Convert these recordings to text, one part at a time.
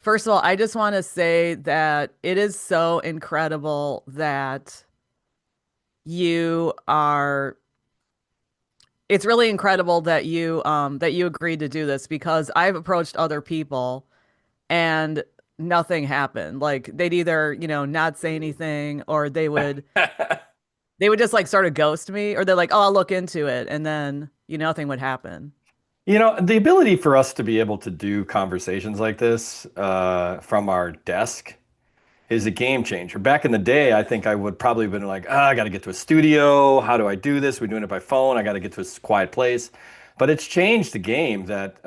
First of all, I just want to say that it is so incredible that you are it's really incredible that you agreed to do this because I've approached other people and nothing happened. Like they'd either, not say anything or they would just like sort of ghost me or they're like, "Oh, I'll look into it." And then, nothing would happen. The ability for us to be able to do conversations like this from our desk is a game changer. Back in the day, I think I would probably have been like, I got to get to a studio. How do I do this? We're doing it by phone. I got to get to a quiet place. But it's changed the game that,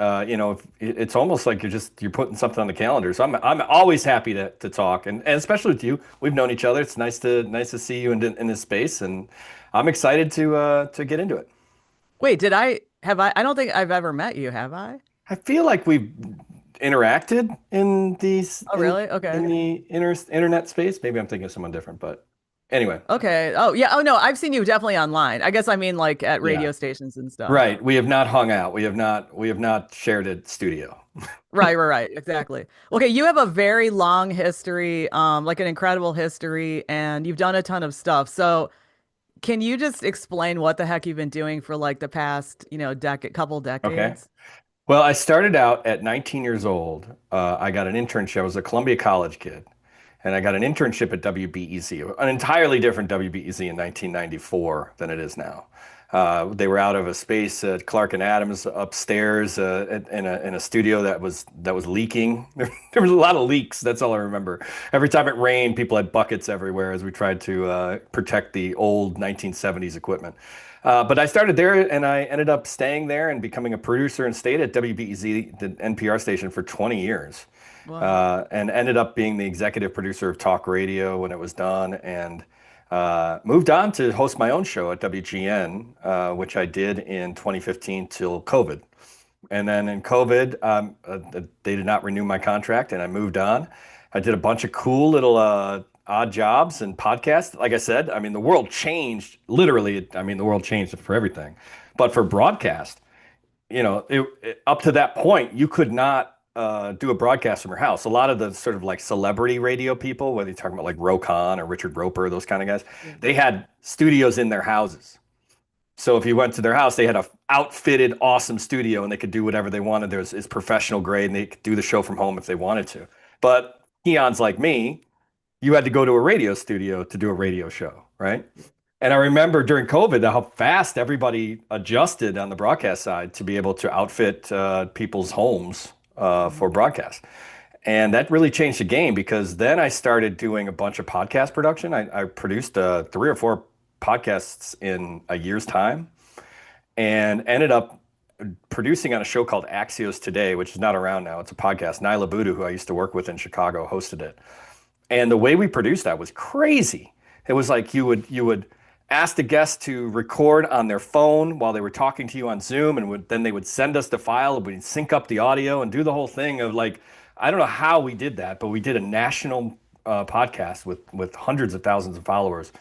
it's almost like you're putting something on the calendar. So I'm always happy to talk. And especially with you, we've known each other. It's nice to see you in this space. And I'm excited to get into it. Wait, I don't think I've ever met you, have I? I feel like we've interacted in these Oh, really? Okay. in the internet space. Maybe I'm thinking of someone different, but anyway, Okay. Oh, yeah. Oh, no, I've seen you definitely online. I guess I mean like at yeah, radio stations and stuff. right. We have not hung out. We have not shared a studio. Right. Exactly. Okay, you have a very long history, like an incredible history, and you've done a ton of stuff. So, can you just explain what the heck you've been doing for like the past, couple Okay. decades? Well, I started out at 19 years old. I got an internship. I was a Columbia College kid, and I got an internship at WBEZ, an entirely different WBEZ in 1994 than it is now. They were out of a space at Clark and Adams upstairs in a studio that was leaking. There was a lot of leaks. That's all I remember. Every time it rained, people had buckets everywhere as we tried to protect the old 1970s equipment. But I started there and I ended up staying there and becoming a producer and stayed at WBEZ, the NPR station, for 20 years. Wow. And ended up being the executive producer of talk radio when it was done, and moved on to host my own show at WGN, which I did in 2015 till COVID. And then in COVID, they did not renew my contract, and I moved on. I did a bunch of cool little odd jobs and podcasts. Like I said, I mean, the world changed literally. I mean, the world changed for everything, but for broadcast, up to that point, you could not do a broadcast from your house. A lot of the sort of like celebrity radio people, whether you're talking about like Rokan or Richard Roper, those kind of guys, Yeah. they had studios in their houses. So if you went to their house, they had a outfitted, awesome studio, and they could do whatever they wanted. There's is professional grade, and they could do the show from home if they wanted to. But peons like me, you had to go to a radio studio to do a radio show, right? And I remember during COVID how fast everybody adjusted on the broadcast side to be able to outfit people's homes for Mhm. broadcast. And that really changed the game because then I started doing a bunch of podcast production. I produced three or four podcasts in a year's time and ended up producing on a show called Axios Today, which is not around now. It's a podcast. Nyla Budu, who I used to work with in Chicago, hosted it. And the way we produced that was crazy. It was like you would ask the guest to record on their phone while they were talking to you on Zoom, and then they would send us the file, and we'd sync up the audio and do the whole thing of like, I don't know how we did that, but we did a national podcast with hundreds of thousands of followers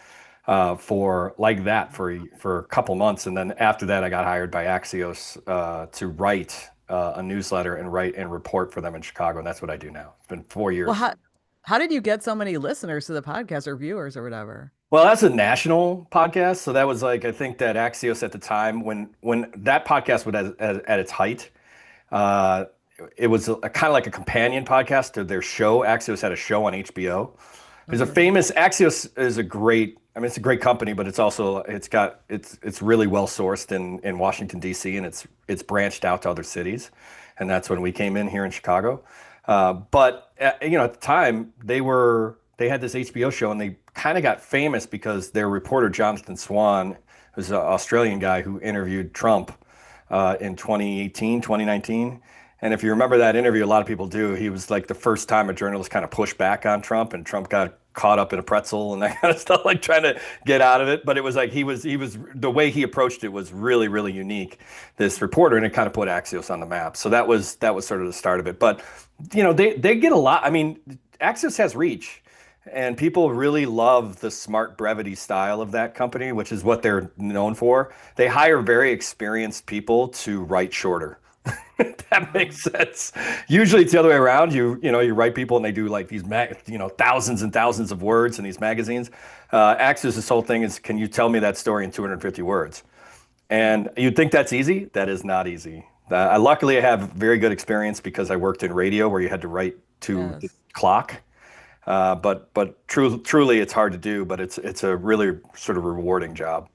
for like that for a couple months, and then after that, I got hired by Axios to write a newsletter and write and report for them in Chicago, and that's what I do now. It's been four Well, years. how did you get so many listeners to the podcast or viewers or whatever? Well, that's a national podcast, so that was like I think that Axios at the time when that podcast was at its height, uh, it was a kind of like a companion podcast to their show. Axios had a show on HBO. There's a Okay. famous Axios is a great. I mean, it's a great company, but it's really well sourced in Washington D.C. and it's branched out to other cities, and that's when we came in here in Chicago. But at the time they had this HBO show and they kind of got famous because their reporter Jonathan Swan, who's an Australian guy who interviewed Trump in 2018, 2019. And if you remember that interview, a lot of people do. He was like the first time a journalist kind of pushed back on Trump, and Trump got caught up in a pretzel and that kind of stuff, like trying to get out of it. But it was like he was the way he approached it was really, really unique. This reporter, and it kind of put Axios on the map. So that was sort of the start of it. But they get a lot. I mean, Axios has reach. And people really love the smart brevity style of that company, which is what they're known for. They hire very experienced people to write shorter. That makes sense. Usually it's the other way around. You write people and they do like these thousands and thousands of words in these magazines. Axios, this whole thing is, can you tell me that story in 250 words? And you'd think that's easy. That is not easy. Luckily, I have very good experience because I worked in radio where you had to write to the Yes. clock. But truly, it's hard to do. But it's a really sort of rewarding job.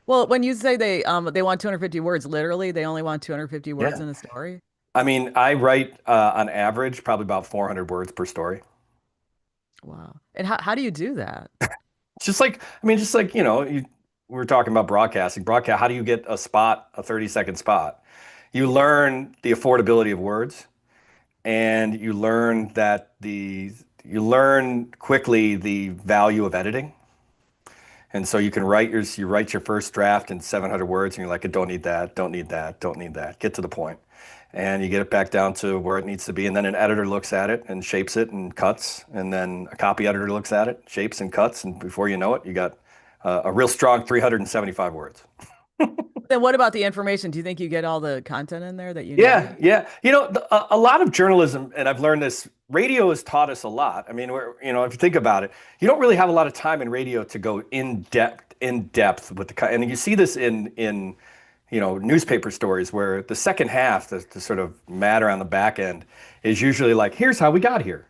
Well, when you say they want 250 words, literally, they only want 250 words Yeah. in a story. I mean, I write on average probably about 400 words per story. Wow. And how do you do that? It's just like, I mean, just like, we were talking about broadcasting. Broadcast, how do you get a spot, a 30-second spot? You learn the affordability of words and you learn quickly the value of editing. And so you write your first draft in 700 words and you're like, I don't need that, don't need that, don't need that. Get to the point. And you get it back down to where it needs to be. And then an editor looks at it and shapes it and cuts. And then a copy editor looks at it, shapes and cuts. And before you know it, you got a real strong 375 words. Then what about the information? Do you think you get all the content in there that you Yeah, need? yeah. A lot of journalism, and I've learned this, radio has taught us a lot. I mean, if you think about it, you don't really have a lot of time in radio to go in depth with and you see this in newspaper stories where the second half, the sort of matter on the back end is usually like, here's how we got here,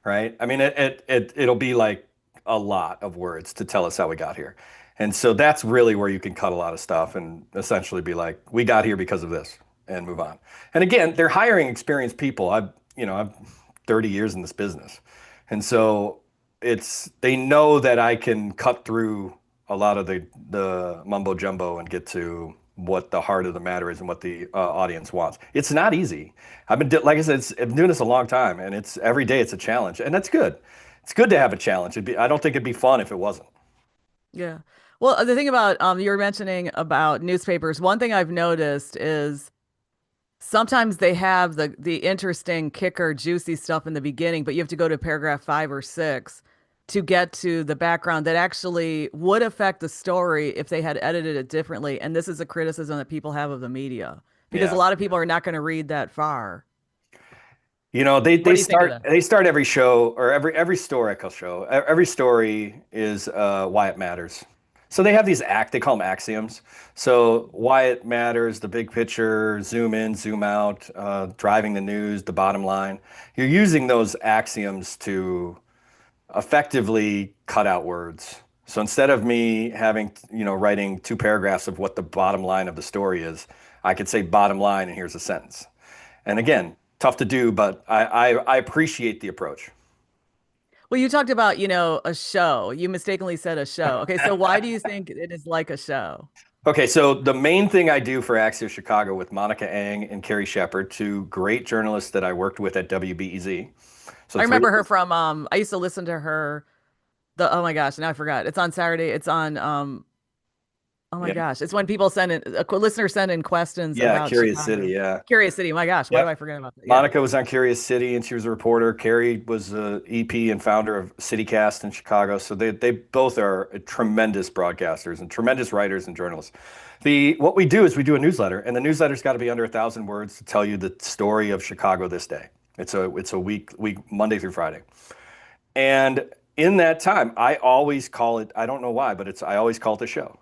right? I mean, it'll be like a lot of words to tell us how we got here. And so that's really where you can cut a lot of stuff and essentially be like, we got here because of this and move on. And again, they're hiring experienced people. I've 30 years in this business. And so they know that I can cut through a lot of the mumbo jumbo and get to what the heart of the matter is and what the audience wants. It's not easy. Like I said, I've been doing this a long time, and it's every day it's a challenge, and that's good. It's good to have a challenge. I don't think it'd be fun if it wasn't. Yeah. Well, the thing about you were mentioning about newspapers, one thing I've noticed is sometimes they have the interesting kicker, juicy stuff in the beginning, but you have to go to paragraph 5 or 6 to get to the background that actually would affect the story if they had edited it differently. And this is a criticism that people have of the media because a Yeah. lot of people are not going to read that far. They What do you think of start that? they start every show or every historical show. Every story is why it matters. So they call them axioms. So why it matters, the big picture, zoom in, zoom out, driving the news, the bottom line. You're using those axioms to effectively cut out words. So instead of me writing 2 paragraphs of what the bottom line of the story is, I could say bottom line and here's a sentence. And again, tough to do, but I appreciate the approach. Well, you talked about, a show. You mistakenly said a show. Okay, so why do you think it is like a show? Okay, so the main thing I do for Axios Chicago with Monica Eng and Carrie Shepard, 2 great journalists that I worked with at WBEZ. So I three remember of her us. from I used to listen to her oh my gosh, now I forgot. It's on Saturday. It's on oh my Yeah, gosh. It's when people send in listeners send in questions yeah, about Curious City. Chicago. Yeah, Curious City. My gosh, why do yep. I forget about that? Yeah. Monica was on Curious City and she was a reporter. Carrie was the EP and founder of CityCast in Chicago. So they both are tremendous broadcasters and tremendous writers and journalists. What we do is we do a newsletter, and the newsletter's got to be under 1,000 words to tell you the story of Chicago this day. It's a week Monday through Friday. And in that time, I always call it, I don't know why, but I always call it a show.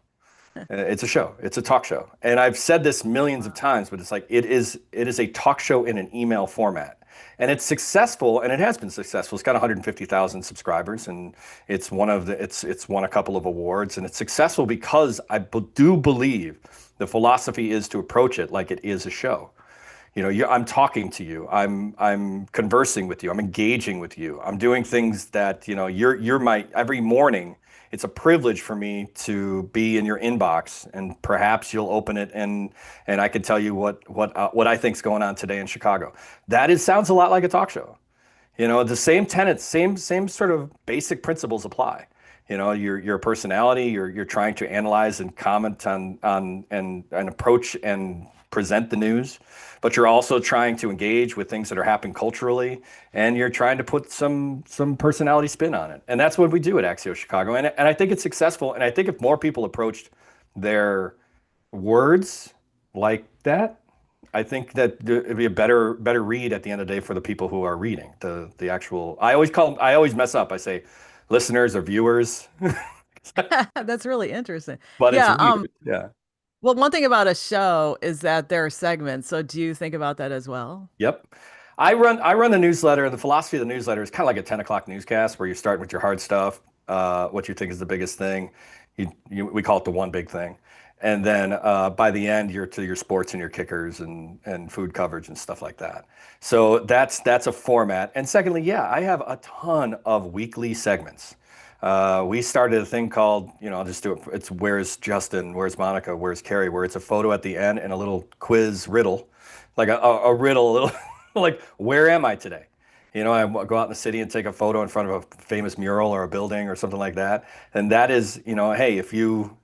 It's a show. It's a talk show. And I've said this millions of Wow. times, but it's like it is a talk show in an email format. And it's successful, and it has been successful. It's got 150,000 subscribers, and it's won a couple of awards, and it's successful because do believe the philosophy is to approach it like it is a show. I'm talking to you. I'm conversing with you. I'm engaging with you. I'm doing things that, you're my every morning. It's a privilege for me to be in your inbox, and perhaps you'll open it and I can tell you what I think's going on today in Chicago. Sounds a lot like a talk show. The same tenets, same sort of basic principles apply. Your personality, you're trying to analyze and comment on and approach and present the news, but you're also trying to engage with things that are happening culturally, and you're trying to put some personality spin on it. And that's what we do at Axios Chicago. And I think it's successful. And I think if more people approached their words like that, I think that it'd be a better read at the end of the day for the people who are reading the actual. I always mess up. I say listeners or viewers, That's really interesting. but it's Yeah, readers. Yeah. well, one thing about a show is that there are segments. So do you think about that as well? Yep. I run the newsletter, and the philosophy of the newsletter is kind of like a 10 o'clock newscast where you're starting with your hard stuff, what you think is the biggest thing. We call it the one big thing. And then by the end, you're to your sports and your kickers and food coverage and stuff like that. So that's a format. And secondly, yeah, I have a ton of weekly segments. We started a thing called, I'll just do it. It's Where's Justin? Where's Monica? Where's Carrie? Where it's a photo at the end and a little quiz riddle, like a riddle, a little like, where am I today? I go out in the city and take a photo in front of a famous mural or a building or something like that. And that is, hey, if you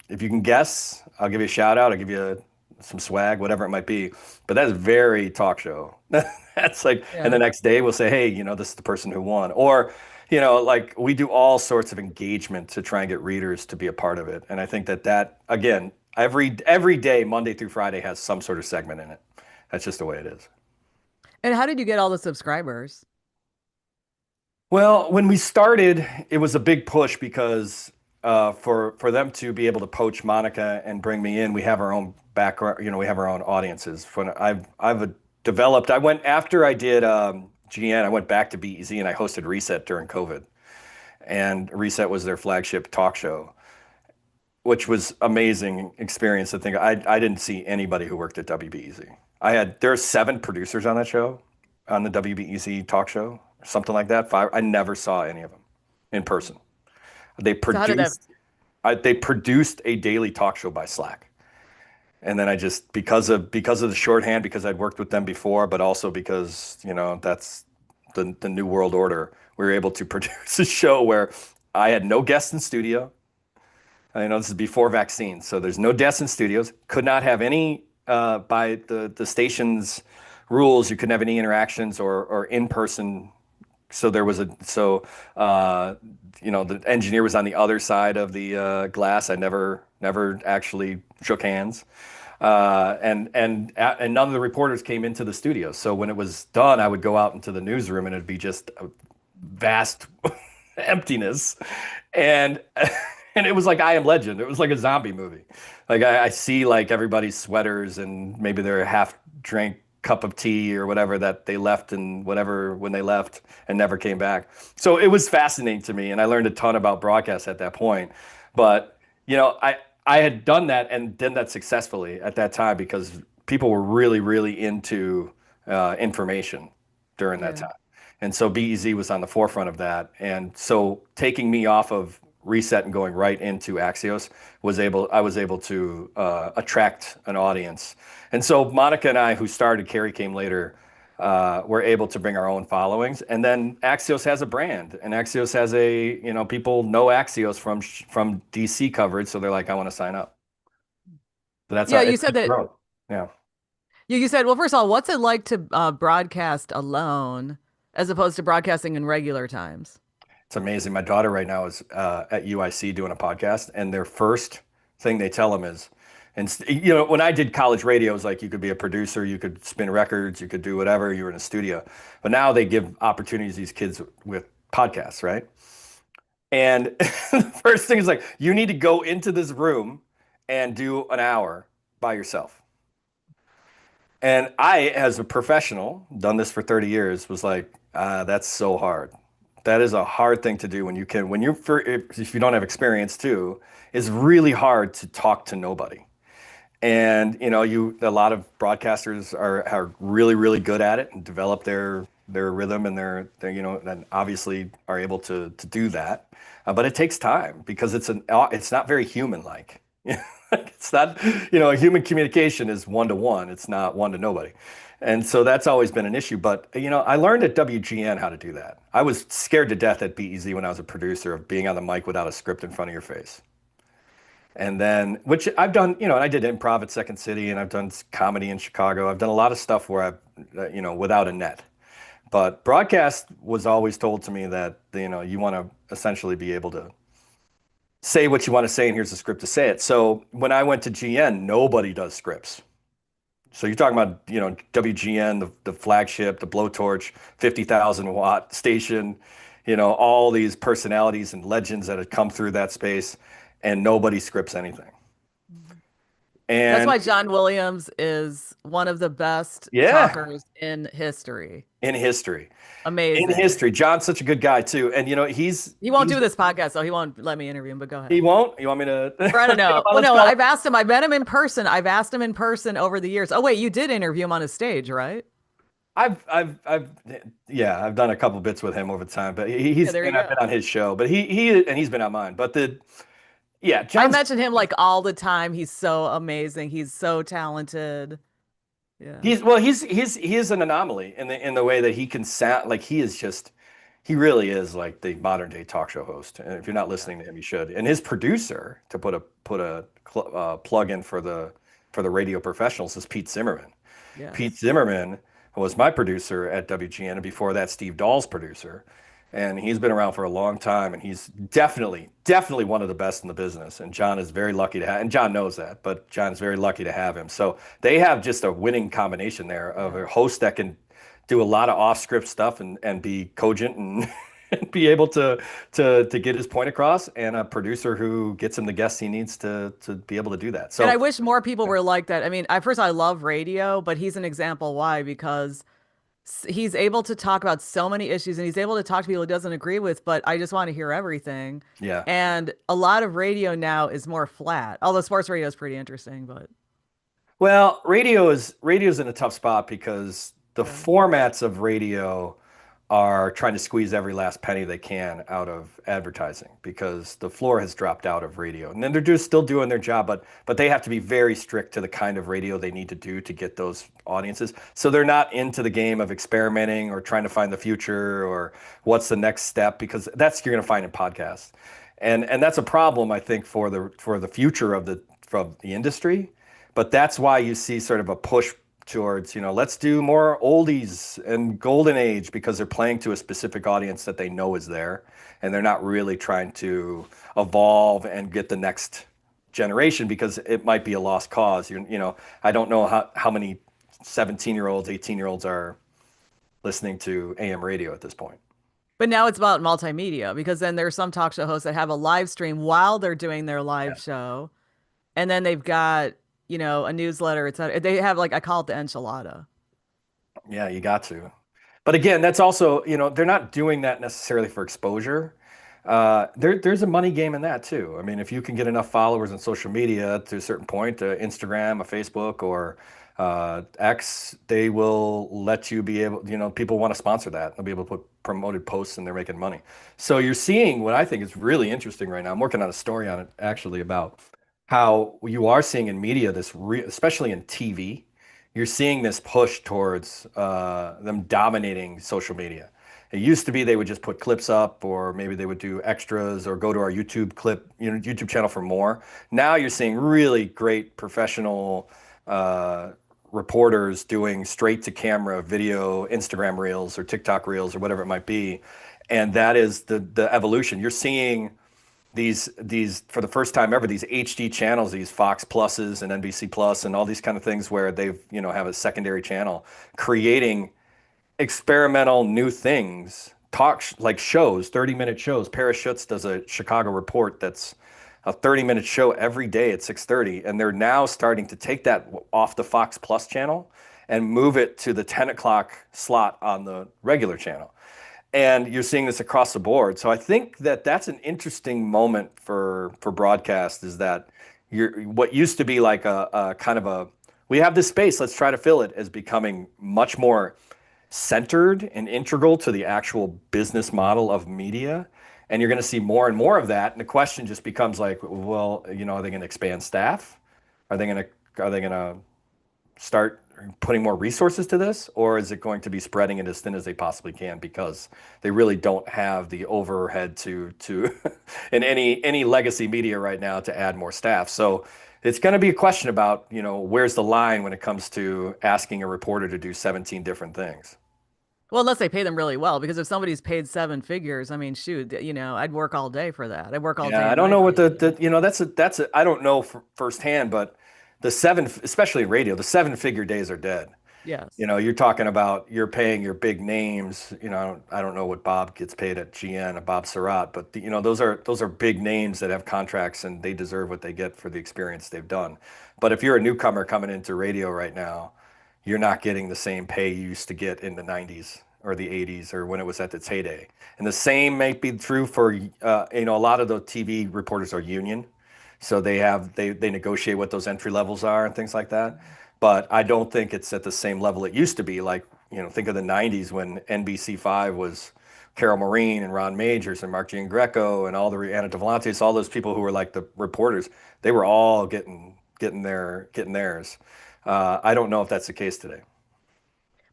can guess, I'll give you a shout out. I'll give you some swag, whatever it might be. But that's very talk show. That's like, and the Yeah. next day we'll say, hey, this is the person who won. Or, like we do all sorts of engagement to try and get readers to be a part of it. And I think that again, every day, Monday through Friday, has some sort of segment in it. That's just the way it is. And how did you get all the subscribers? Well, when we started, it was a big push because for them to be able to poach Monica and bring me in, we have our own background. We have our own audiences. When I've developed, I went after I did GN, I went back to BEZ and I hosted Reset during COVID, and Reset was their flagship talk show, which was amazing experience. To think I didn't see anybody who worked at WBEZ. There are 7 producers on that show, on the WBEZ talk show, something like that. 5. I never saw any of them in person. They So how did that? produced they produced a daily talk show by Slack. And then I just because of the shorthand, because I'd worked with them before, but also because, that's the new world order, we were able to produce a show where I had no guests in studio. I know this is before vaccines, so there's no guests in studios. Could not have any by the station's rules. You couldn't have any interactions or in person. So there was the engineer was on the other side of the glass. I never actually shook hands, and none of the reporters came into the studio. So when it was done, I would go out into the newsroom, and it'd be just a vast emptiness, and and it was like I Am Legend. It was like a zombie movie. Like I see like everybody's sweaters and maybe their half drank cup of tea or whatever that they left and whatever when they left and never came back. So it was fascinating to me, and I learned a ton about broadcast at that point. But I had done that and done that successfully at that time because people were really really into information during that Yeah. time. And so BEZ was on the forefront of that. And so taking me off of Reset and going right into Axios I was able to attract an audience. And so Monica and I, who started, Carrie came later, were able to bring our own followings. And then Axios has a brand, and Axios has people know Axios from DC coverage, so they're like, I want to sign up. So that's how Yeah, you it's said just that grown. Yeah. you said, well, first of all, what's it like to broadcast alone as opposed to broadcasting in regular times? It's amazing. My daughter right now is at UIC doing a podcast, and their first thing they tell them is, and when I did college radio, it was like you could be a producer, you could spin records, you could do whatever, you were in a studio. But now they give opportunities to these kids with podcasts, right? And the first thing is like, you need to go into this room and do an hour by yourself. And I, as a professional, done this for 30 years, was like, that's so hard. That is a hard thing to do if you don't have experience too, it's really hard to talk to nobody. And a lot of broadcasters are really, really good at it and develop their rhythm and and obviously are able to do that. But it takes time because it's not very human like. It's not, a human communication is one to one. It's not one to nobody. And so that's always been an issue. But, I learned at WGN how to do that. I was scared to death at BEZ when I was a producer of being on the mic without a script in front of your face. And then, which I've done, and I did improv at Second City and I've done comedy in Chicago. I've done a lot of stuff where without a net. But broadcast was always told to me that, you want to essentially be able to say what you want to say and here's the script to say it. So when I went to GN, nobody does scripts. So you're talking about, WGN, the flagship, the blowtorch, 50,000 watt station, all these personalities and legends that have come through that space, and nobody scripts anything. Mhm. That's And why John Williams is one of the best yeah, talkers in history. in history. In Amazing. history, John's such a good guy too. And He won't he's do this podcast, so he won't let me interview him, but go he ahead. won't. You want me to Or I don't get him know. on Well, this no, call? I've asked him. I've met him in person. I've asked him in person over the years. Oh, wait, you did interview him on a stage, right? I've yeah, I've done a couple bits with him over time, but Yeah, there you and I've been go. on his show, but he's been on mine. But yeah, I John's mention him like all the time. He's so amazing. He's so talented. Yeah. he is an anomaly in the way that he can sound like he really is like the modern day talk show host. And if you're not Yeah. listening to him, you should. And his producer, to put a plug in for the radio professionals, is Pete Zimmerman. Pete Yes. Zimmerman was my producer at WGN, and before that, Steve Dahl's producer. And he's been around for a long time, and he's definitely one of the best in the business. And John is very lucky to have, and John knows that, but John is very lucky to have him. So they have just a winning combination there of Yeah. a host that can do a lot of off-script stuff and be cogent and, and be able to get his point across, and a producer who gets him the guests he needs to be able to do that. And I So wish more people were like that. I mean, I first I love radio, but he's an example why because he's able to talk about so many issues and he's able to talk to people he doesn't agree with, but I just want to hear everything. yeah. And a lot of radio now is more flat. Although sports radio is pretty interesting, but Well, radio's in a tough spot because the yeah. formats of radio are trying to squeeze every last penny they can out of advertising because the floor has dropped out of radio. And then they're just still doing their job, but they have to be very strict to the kind of radio they need to do to get those audiences. So they're not into the game of experimenting or trying to find the future or what's the next step, because that's you're going to find in podcasts. And that's a problem, I think, for the future of the industry. But that's why you see sort of a push towards, let's do more oldies and golden age, because they're playing to a specific audience that they know is there. And they're not really trying to evolve and get the next generation, because it might be a lost cause. I don't know how many 17-year-olds, 18-year-olds are listening to AM radio at this point. But now it's about multimedia because then there's some talk show hosts that have a live stream while they're doing their Yeah. live show. And then they've got, a newsletter, etc. They have like I call it the enchilada. Yeah, you got to. But again, that's also, they're not doing that necessarily for exposure. There's a money game in that too. I mean, if you can get enough followers on social media to a certain point, Instagram, a Facebook, or X, they will let you be able, people want to sponsor that. They'll be able to put promoted posts and they're making money. So you're seeing what I think is really interesting right now. I'm working on a story on it actually about how you are seeing in media especially in TV, you're seeing this push towards them dominating social media. It used to be they would just put clips up, or maybe they would do extras, or go to our YouTube channel for more. Now you're seeing really great professional uh, reporters doing straight to camera video, Instagram reels or TikTok reels or whatever it might be, and that is the evolution. You're seeing these for the first time ever, these HD channels, these Fox Pluses and NBC Plus and all these kind of things where they've have a secondary channel creating experimental new things, like shows, 30-minute shows. Paris Schutz does a Chicago report that's a 30-minute show every day at 6:30, and they're now starting to take that off the Fox Plus channel and move it to the 10 o'clock slot on the regular channel. And you're seeing this across the board. So I think that that's an interesting moment for broadcast, is that what used to be like a kind of a, we have this space, let's try to fill it, is becoming much more centered and integral to the actual business model of media. And you're going to see more and more of that. And the question just becomes like, well, are they going to expand staff? Are they going to start putting more resources to this, or is it going to be spreading it as thin as they possibly can, because they really don't have the overhead to in any legacy media right now to add more staff. So it's going to be a question about, where's the line when it comes to asking a reporter to do 17 different things. Well, unless they pay them really well, because if somebody's paid seven figures, I mean, shoot, I'd work all day for that. I'd work all day Yeah, I and don't night know for what that. I don't know firsthand, but the seven, especially in radio, the seven-figure days are dead. Yes. You're talking about you're paying your big names. I don't know what Bob gets paid at GN, Bob Surratt, but those are big names that have contracts and they deserve what they get for the experience they've done. But if you're a newcomer coming into radio right now, you're not getting the same pay you used to get in the 90s or the 80s or when it was at its heyday. And the same may be true for a lot of the TV reporters are union, so they negotiate what those entry levels are and things like that. But I don't think it's at the same level it used to be. Like, think of the 90s when NBC5 was Carol Maureen and Ron Majors and Mark Giangreco and all the Anna Devolantes, all those people who were like the reporters, they were all getting theirs. I don't know if that's the case today.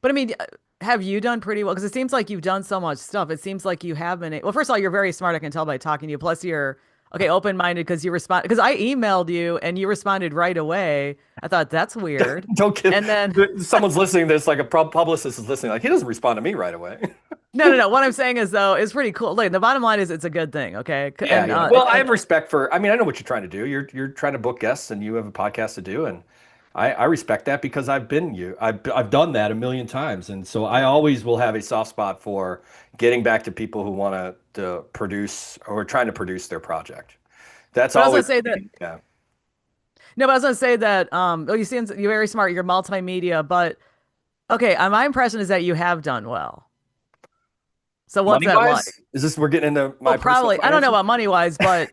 But I mean, have you done pretty well? Because it seems like you've done so much stuff. It seems like you have been. Well, first of all, you're very smart. I can tell by talking to you. Plus, you're okay, open-minded because you respond. Because I emailed you and you responded right away. I thought that's weird. Don't give And then someone's listening to this, like a publicist is listening, like he doesn't respond to me right away. no. What I'm saying is though, it's pretty cool. Like the bottom line is it's a good thing. Okay. Yeah, yeah. Well, I have respect for. I mean, I know what you're trying to do. You're trying to book guests, and you have a podcast to do, and I respect that because I've been you. I've done that a million times, and so I always will have a soft spot for getting back to people who want to produce or trying to produce their project. That's but I was gonna always say that yeah. no, but I was gonna say that oh, you seem you're very smart. You're multimedia, but okay. My impression is that you have done well. So what's Money that wise, like? is this we're getting into Well, my personal probably. I don't know finances? about money wise, but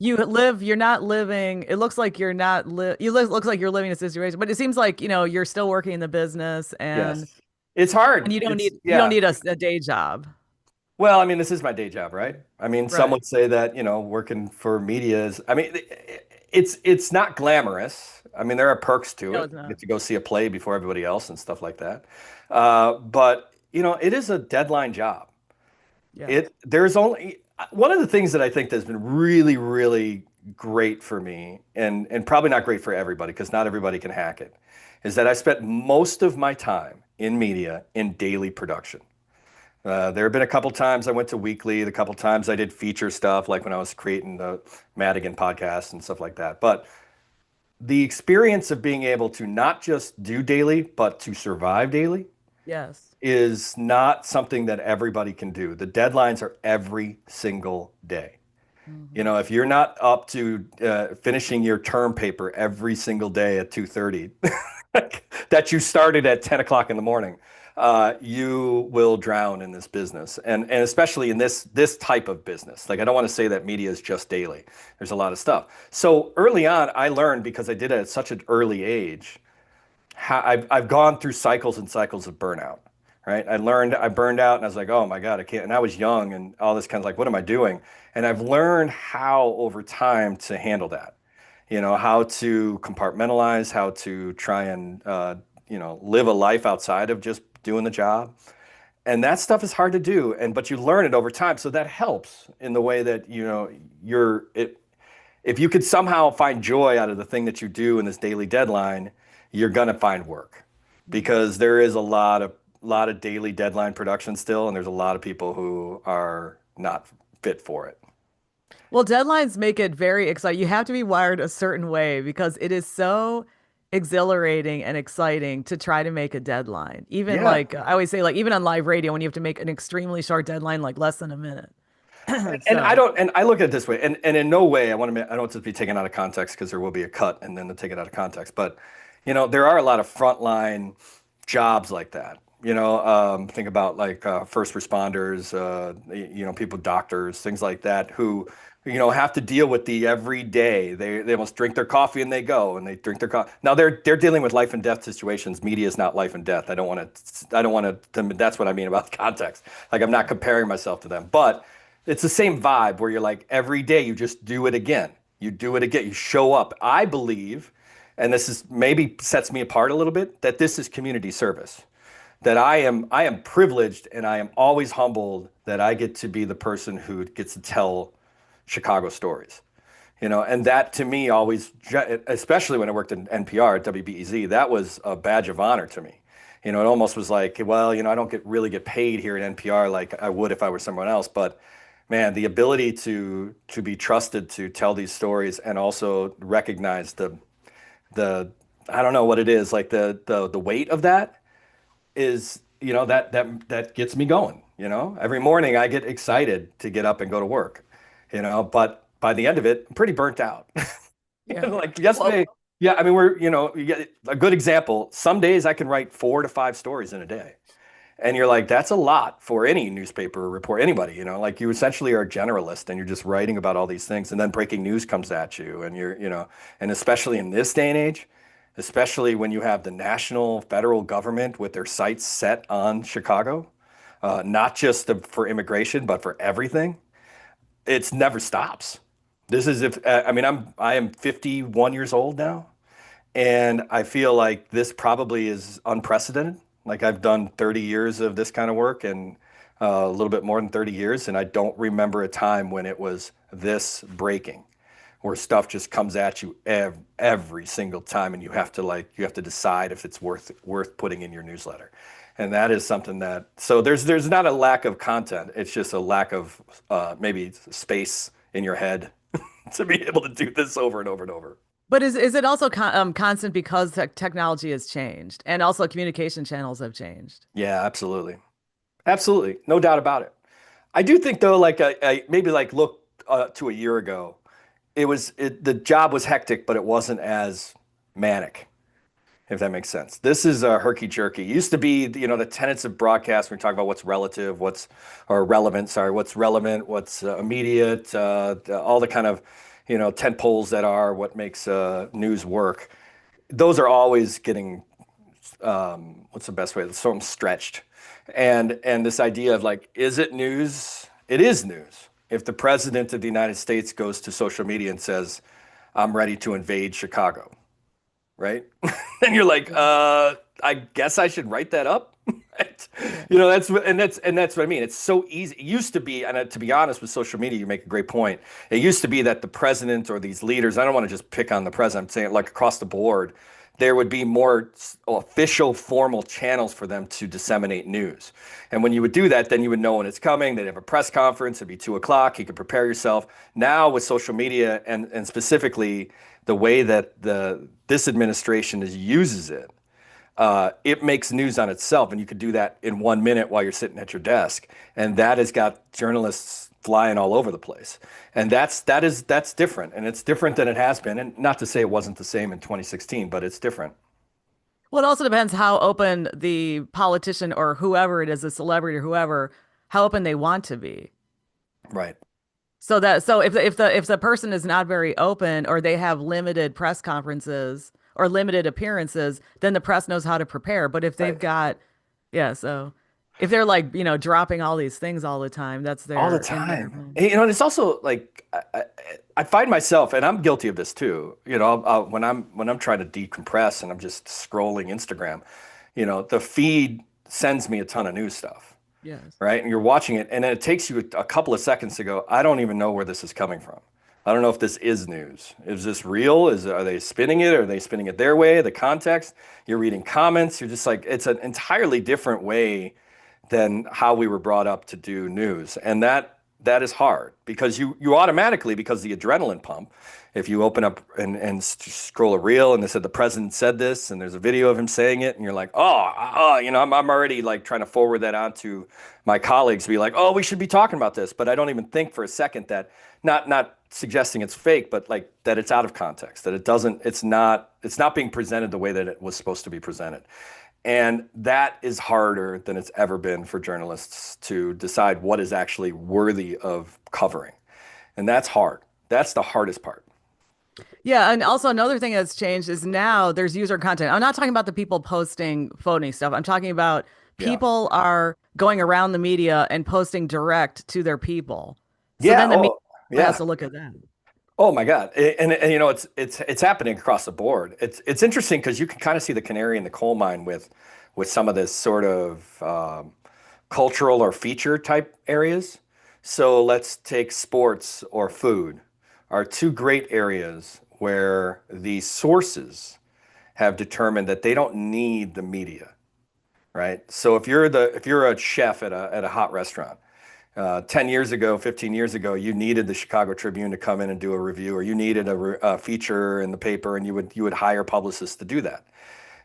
you're not living. It looks like you're not looks like you're living a situation, but it seems like, you're still working in the business Yes, it's hard. and It's you don't yeah. need a day job. Well, I mean, this is my day job, right? I mean, some Right. would say that, working for media is, I mean, it's not glamorous. I mean, there are perks to No, it. it's You not. get to go see a play before everybody else and stuff like that. But, it is a deadline job. Yes. There's only one of the things that I think that's been really, really great for me, and probably not great for everybody because not everybody can hack it, is that I spent most of my time in media in daily production. There have been a couple times I went to weekly, the couple times I did feature stuff, like when I was creating the Madigan podcast and stuff like that. But the experience of being able to not just do daily, but to survive daily Yes. is not something that everybody can do. The deadlines are every single day. Hmm. If you're not up to finishing your term paper every single day at 2:30, that you started at 10 o'clock in the morning, you will drown in this business. And especially in this type of business. Like, I don't want to say that media is just daily. There's a lot of stuff. So early on, I learned because I did it at such an early age how I've gone through cycles and cycles of burnout, right? I burned out and I was like, oh my God, I can't. And I was young and all this kind of like, what am I doing? And I've learned how over time to handle that, how to compartmentalize, how to try and, live a life outside of just doing the job. And that stuff is hard to do. But you learn it over time. So that helps in the way that, if you could somehow find joy out of the thing that you do in this daily deadline, you're gonna find work because there is a lot of daily deadline production still, and there's a lot of people who are not fit for it. Well, deadlines make it very exciting. You have to be wired a certain way because it is so exhilarating and exciting to try to make a deadline. Even Yeah. like I always say, like even on live radio when you have to make an extremely short deadline, like less than a minute. And I So, don't, and I look at it this way, and in no way I don't want it to be taken out of context because there will be a cut and then to take it out of context. But there are a lot of frontline jobs like that. Think about like first responders, people, doctors, things like that, who have to deal with the everyday. They must drink their coffee and they go and they drink their coffee. Now they're dealing with life and death situations. Media is not life and death. I don't want to. That's what I mean about the context. Like, I'm not comparing myself to them, but it's the same vibe where you're like every day you just do it again. You do it again. You show up. I believe, and this is maybe sets me apart a little bit, that this is community service. That I am privileged and I am always humbled that I get to be the person who gets to tell Chicago stories. And that to me always, especially when I worked in NPR at WBEZ, that was a badge of honor to me. It almost was like, well, I don't really get paid here at NPR like I would if I were someone else, but man, the ability to be trusted to tell these stories and also recognize the I don't know what it is, like the weight of that is, that gets me going, Every morning I get excited to get up and go to work, but by the end of it, I'm pretty burnt out. Yeah. Like Well, yesterday, yeah, I mean, you get a good example. Some days I can write 4 to 5 stories in a day. And you're like, that's a lot for any newspaper report, anybody, like you essentially are a generalist and you're just writing about all these things. And then breaking news comes at you. And and especially in this day and age, especially when you have the national federal government with their sights set on Chicago, not just for immigration, but for everything, it's never stops. This is if, I mean, I am 51 years old now. And I feel like this probably is unprecedented. Like I've done 30 years of this kind of work and a little bit more than 30 years. And I don't remember a time when it was this breaking, where stuff just comes at you every single time. And you have to decide if it's worth putting in your newsletter. And that is something so there's not a lack of content. It's just a lack of maybe space in your head to be able to do this over and over and over. but is it also constant because technology has changed and also communication channels have changed? Yeah, absolutely. Absolutely, no doubt about it. I do think though, like I maybe like look to a year ago, the job was hectic, but it wasn't as manic, if that makes sense. This is herky jerky. It used to be, the tenets of broadcast. When we talk about what's relative, or relevant. Sorry, what's relevant, what's immediate, all the kind of, tent poles that are what makes news work. Those are always getting what's the best way? Sort of stretched. And this idea of like, is it news? It is news. If the president of the United States goes to social media and says, I'm ready to invade Chicago, right? And you're like, I guess I should write that up. Right? Yeah. That's what I mean. It's so easy. It used to be, and to be honest, with social media, you make a great point. It used to be that the president or these leaders, I don't want to just pick on the president, I'm saying like across the board, there would be more official, formal channels for them to disseminate news. And when you would do that, then you would know when it's coming. They'd have a press conference. It'd be 2 o'clock. You could prepare yourself. Now with social media and specifically the way that this administration uses it, it makes news on itself, and you could do that in 1 minute while you're sitting at your desk, and that has got journalists flying all over the place, and that's different, and it's different than it has been, and not to say it wasn't the same in 2016, but it's different. Well, it also depends how open the politician or whoever it is, a celebrity or whoever, how open they want to be. Right. So if the person is not very open or they have limited press conferences or limited appearances, then the press knows how to prepare. But if they've Right. got, yeah, so if they're like, dropping all these things all the time, that's All the their in their time. And it's also like I find myself, and I'm guilty of this too. When I'm trying to decompress and I'm just scrolling Instagram, the feed sends me a ton of news stuff, yes. right? And you're watching it, and then it takes you a couple of seconds to go, I don't even know where this is coming from. I don't know if this is news. Is this real? Are they spinning it? Are they spinning it their way? The context? You're reading comments. You're just like, it's an entirely different way than how we were brought up to do news. And that is hard because you automatically, because the adrenaline pump, if you open up and scroll a reel and they said the president said this and there's a video of him saying it and you're like, I'm already like trying to forward that on to my colleagues, be like, oh, we should be talking about this. But I don't even think for a second that, not suggesting it's fake, but like that it's out of context, that it's not being presented the way that it was supposed to be presented. And that is harder than it's ever been for journalists to decide what is actually worthy of covering. And that's hard. That's the hardest part. Yeah, and also another thing that's changed is now there's user content. I'm not talking about the people posting phony stuff. I'm talking about Yeah. people are going around the media and posting direct to their people. So Yeah. then the media Oh, has yeah. to look at that. Oh my God. And it's happening across the board. It's interesting because you can kind of see the canary in the coal mine with some of this sort of cultural or feature type areas. So let's take sports or food are two great areas where the sources have determined that they don't need the media, right? So if you're a chef at a hot restaurant, 10 years ago, 15 years ago, you needed the Chicago Tribune to come in and do a review, or you needed a feature in the paper, and you would hire publicists to do that.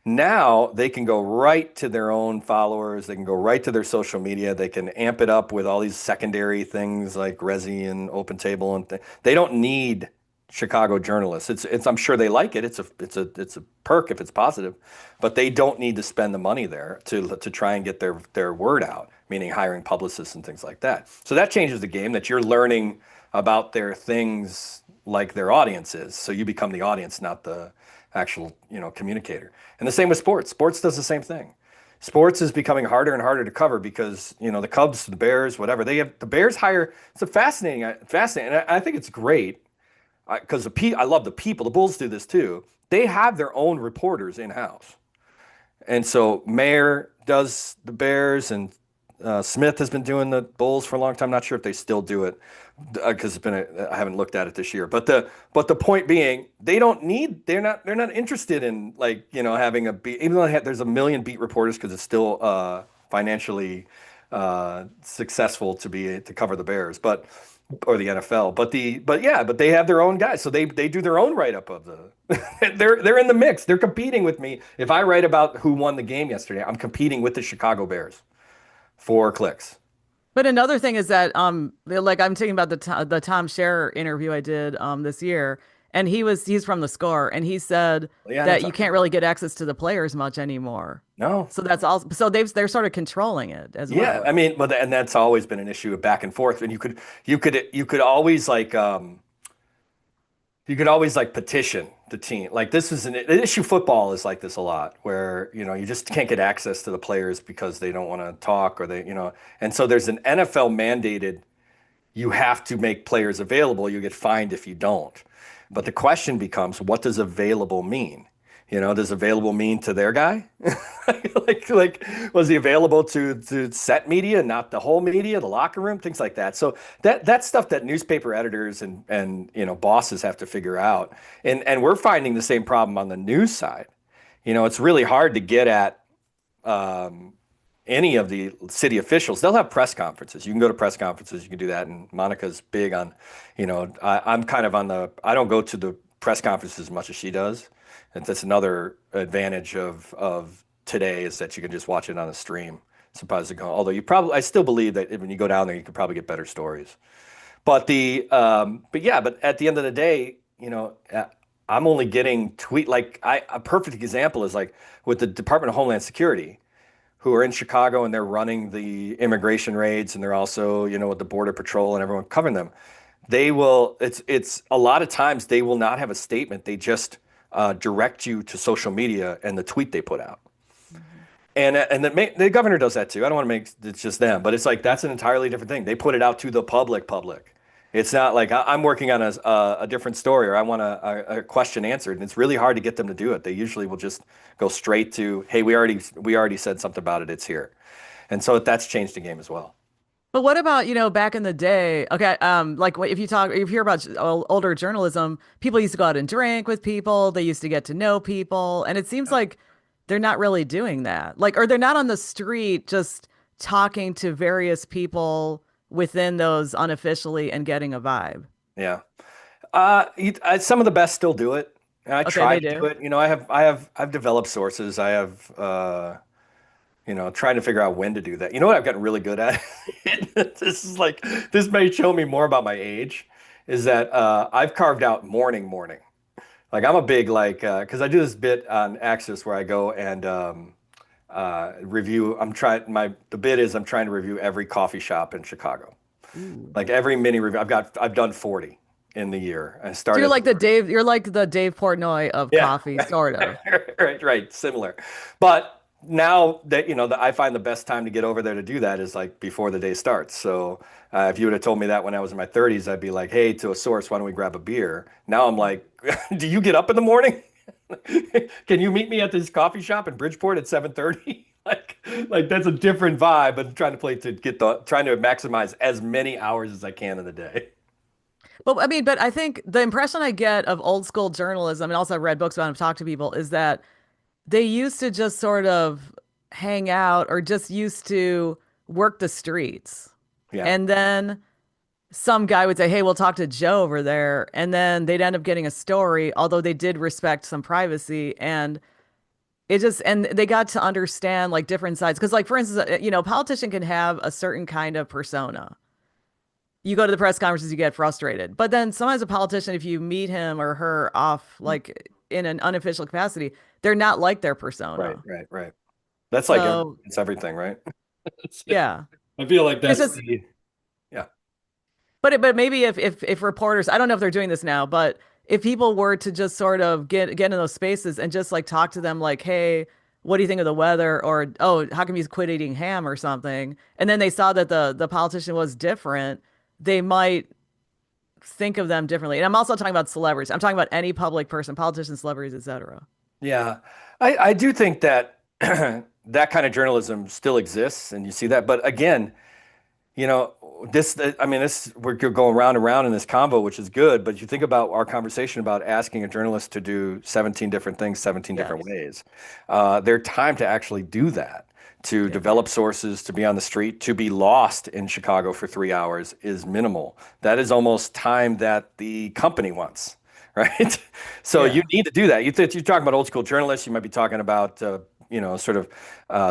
Now they can go right to their own followers. They can go right to their social media. They can amp it up with all these secondary things like Resi and Open Table they don't need Chicago journalists. I'm sure they like it. It's a perk if it's positive, but they don't need to spend the money there to try and get their word out, meaning hiring publicists and things like that. So that changes the game that you're learning about their things like their audience is. So you become the audience, not the actual, communicator. And the same with sports. Sports does the same thing. Sports is becoming harder and harder to cover because, the Cubs, the Bears, whatever, the Bears hire. It's a fascinating, and I think it's great because I love the people. The Bulls do this too. They have their own reporters in house, and so Mayer does the Bears, and Smith has been doing the Bulls for a long time. Not sure if they still do it because I haven't looked at it this year. But the point being, they're not interested in like having a beat, even though there's a million beat reporters because it's still financially successful to cover the Bears, but or the NFL. But they have their own guys, so they do their own write up of the. they're in the mix. They're competing with me. If I write about who won the game yesterday, I'm competing with the Chicago Bears for clicks. But another thing is that like I'm thinking about the Tom Scherer interview I did this year, and he's from the Score, and he said Yeah, that that's you can't really get access to the players much anymore. no. So that's also so they're sort of controlling it as Yeah, well. I mean, but and that's always been an issue of back and forth. And you could always like petition the team. Like this is an issue. Football is like this a lot, where you just can't get access to the players because they don't want to talk or and so there's an NFL mandated you have to make players available. You get fined if you don't. But the question becomes, what does available mean? Does available mean to their guy? like was he available to set media, not the whole media, the locker room, things like that. So that's stuff that newspaper editors and bosses have to figure out. And we're finding the same problem on the news side. It's really hard to get at um, any of the city officials. They'll have press conferences. You can go to press conferences. You can do that. And Monica's big on, I'm kind of I don't go to the press conferences as much as she does. And that's another advantage of today is that you can just watch it on a stream. Supposed to go, although I still believe that when you go down there, you could probably get better stories. But at the end of the day, I'm only getting like a perfect example is like with the Department of Homeland Security who are in Chicago and they're running the immigration raids and they're also, with the Border Patrol and everyone covering them. It's a lot of times they will not have a statement. They just direct you to social media and the tweet they put out. Mhm. And the governor does that too. I don't want to make it's just them, but it's like that's an entirely different thing. They put it out to the public. It's not like I'm working on a different story or I want a question answered, and it's really hard to get them to do it. They usually will just go straight to, "Hey, we already said something about it. It's here," and so that's changed the game as well. But what about, back in the day? Okay, like if you hear about older journalism, people used to go out and drink with people. They used to get to know people, and it seems like they're not really doing that. Like, or they're not on the street just talking to various people within those unofficially and getting a vibe. Yeah, some of the best still do it. And I Okay, try they to do do. it. I've developed sources. I have trying to figure out when to do that. You know what I've gotten really good at? This may show me more about my age, is that I've carved out morning. Like I'm a big because I do this bit on Axios where I go and review. The bit is I'm trying to review every coffee shop in Chicago, Ooh. like every mini review. I've done 40 in the year. I So started. You're like the Dave Portnoy of Yeah, coffee, sort of. right, similar. But now that I find the best time to get over there to do that is like before the day starts. So if you would have told me that when I was in my 30s, I'd be like, "Hey, to a source, why don't we grab a beer?" Now I'm like, "Do you get up in the morning? Can you meet me at this coffee shop in Bridgeport at 7:30?" Like that's a different vibe. But trying to maximize as many hours as I can in the day. But I mean, but I think the impression I get of old school journalism, and also I've read books about it and talked to people, is that they used to just sort of hang out or just used to work the streets. Yeah. And then some guy would say, "Hey, we'll talk to Joe over there." And then they'd end up getting a story, although they did respect some privacy. And and they got to understand like different sides. Because, like, for instance, a politician can have a certain kind of persona. You go to the press conferences, you get frustrated. But then sometimes a politician, if you meet him or her off like in an unofficial capacity, they're not like their Right, persona. right, right. That's like So, it's everything, right? yeah. I feel like It's that's just the yeah. but maybe if reporters, I don't know if they're doing this now, but if people were to just sort of get in those spaces and just like talk to them like, "Hey, what do you think of the weather?" or, "Oh, how come you quit eating ham?" or something. And then they saw that the politician was different, they might think of them differently. And I'm also talking about celebrities. I'm talking about any public person, politicians, celebrities, etc. Yeah. I do think that that kind of journalism still exists and you see that. But again, you know, I mean, we're going round and round in this convo, which is good. But you think about our conversation about asking a journalist to do 17 different things, 17 different Yes. ways. Their time to actually do that, to Yeah. develop sources, to be on the street, to be lost in Chicago for 3 hours is minimal. That is almost time that the company wants, right? So you Yeah. need to do that. You're talking about old school journalists. You might be talking about, sort of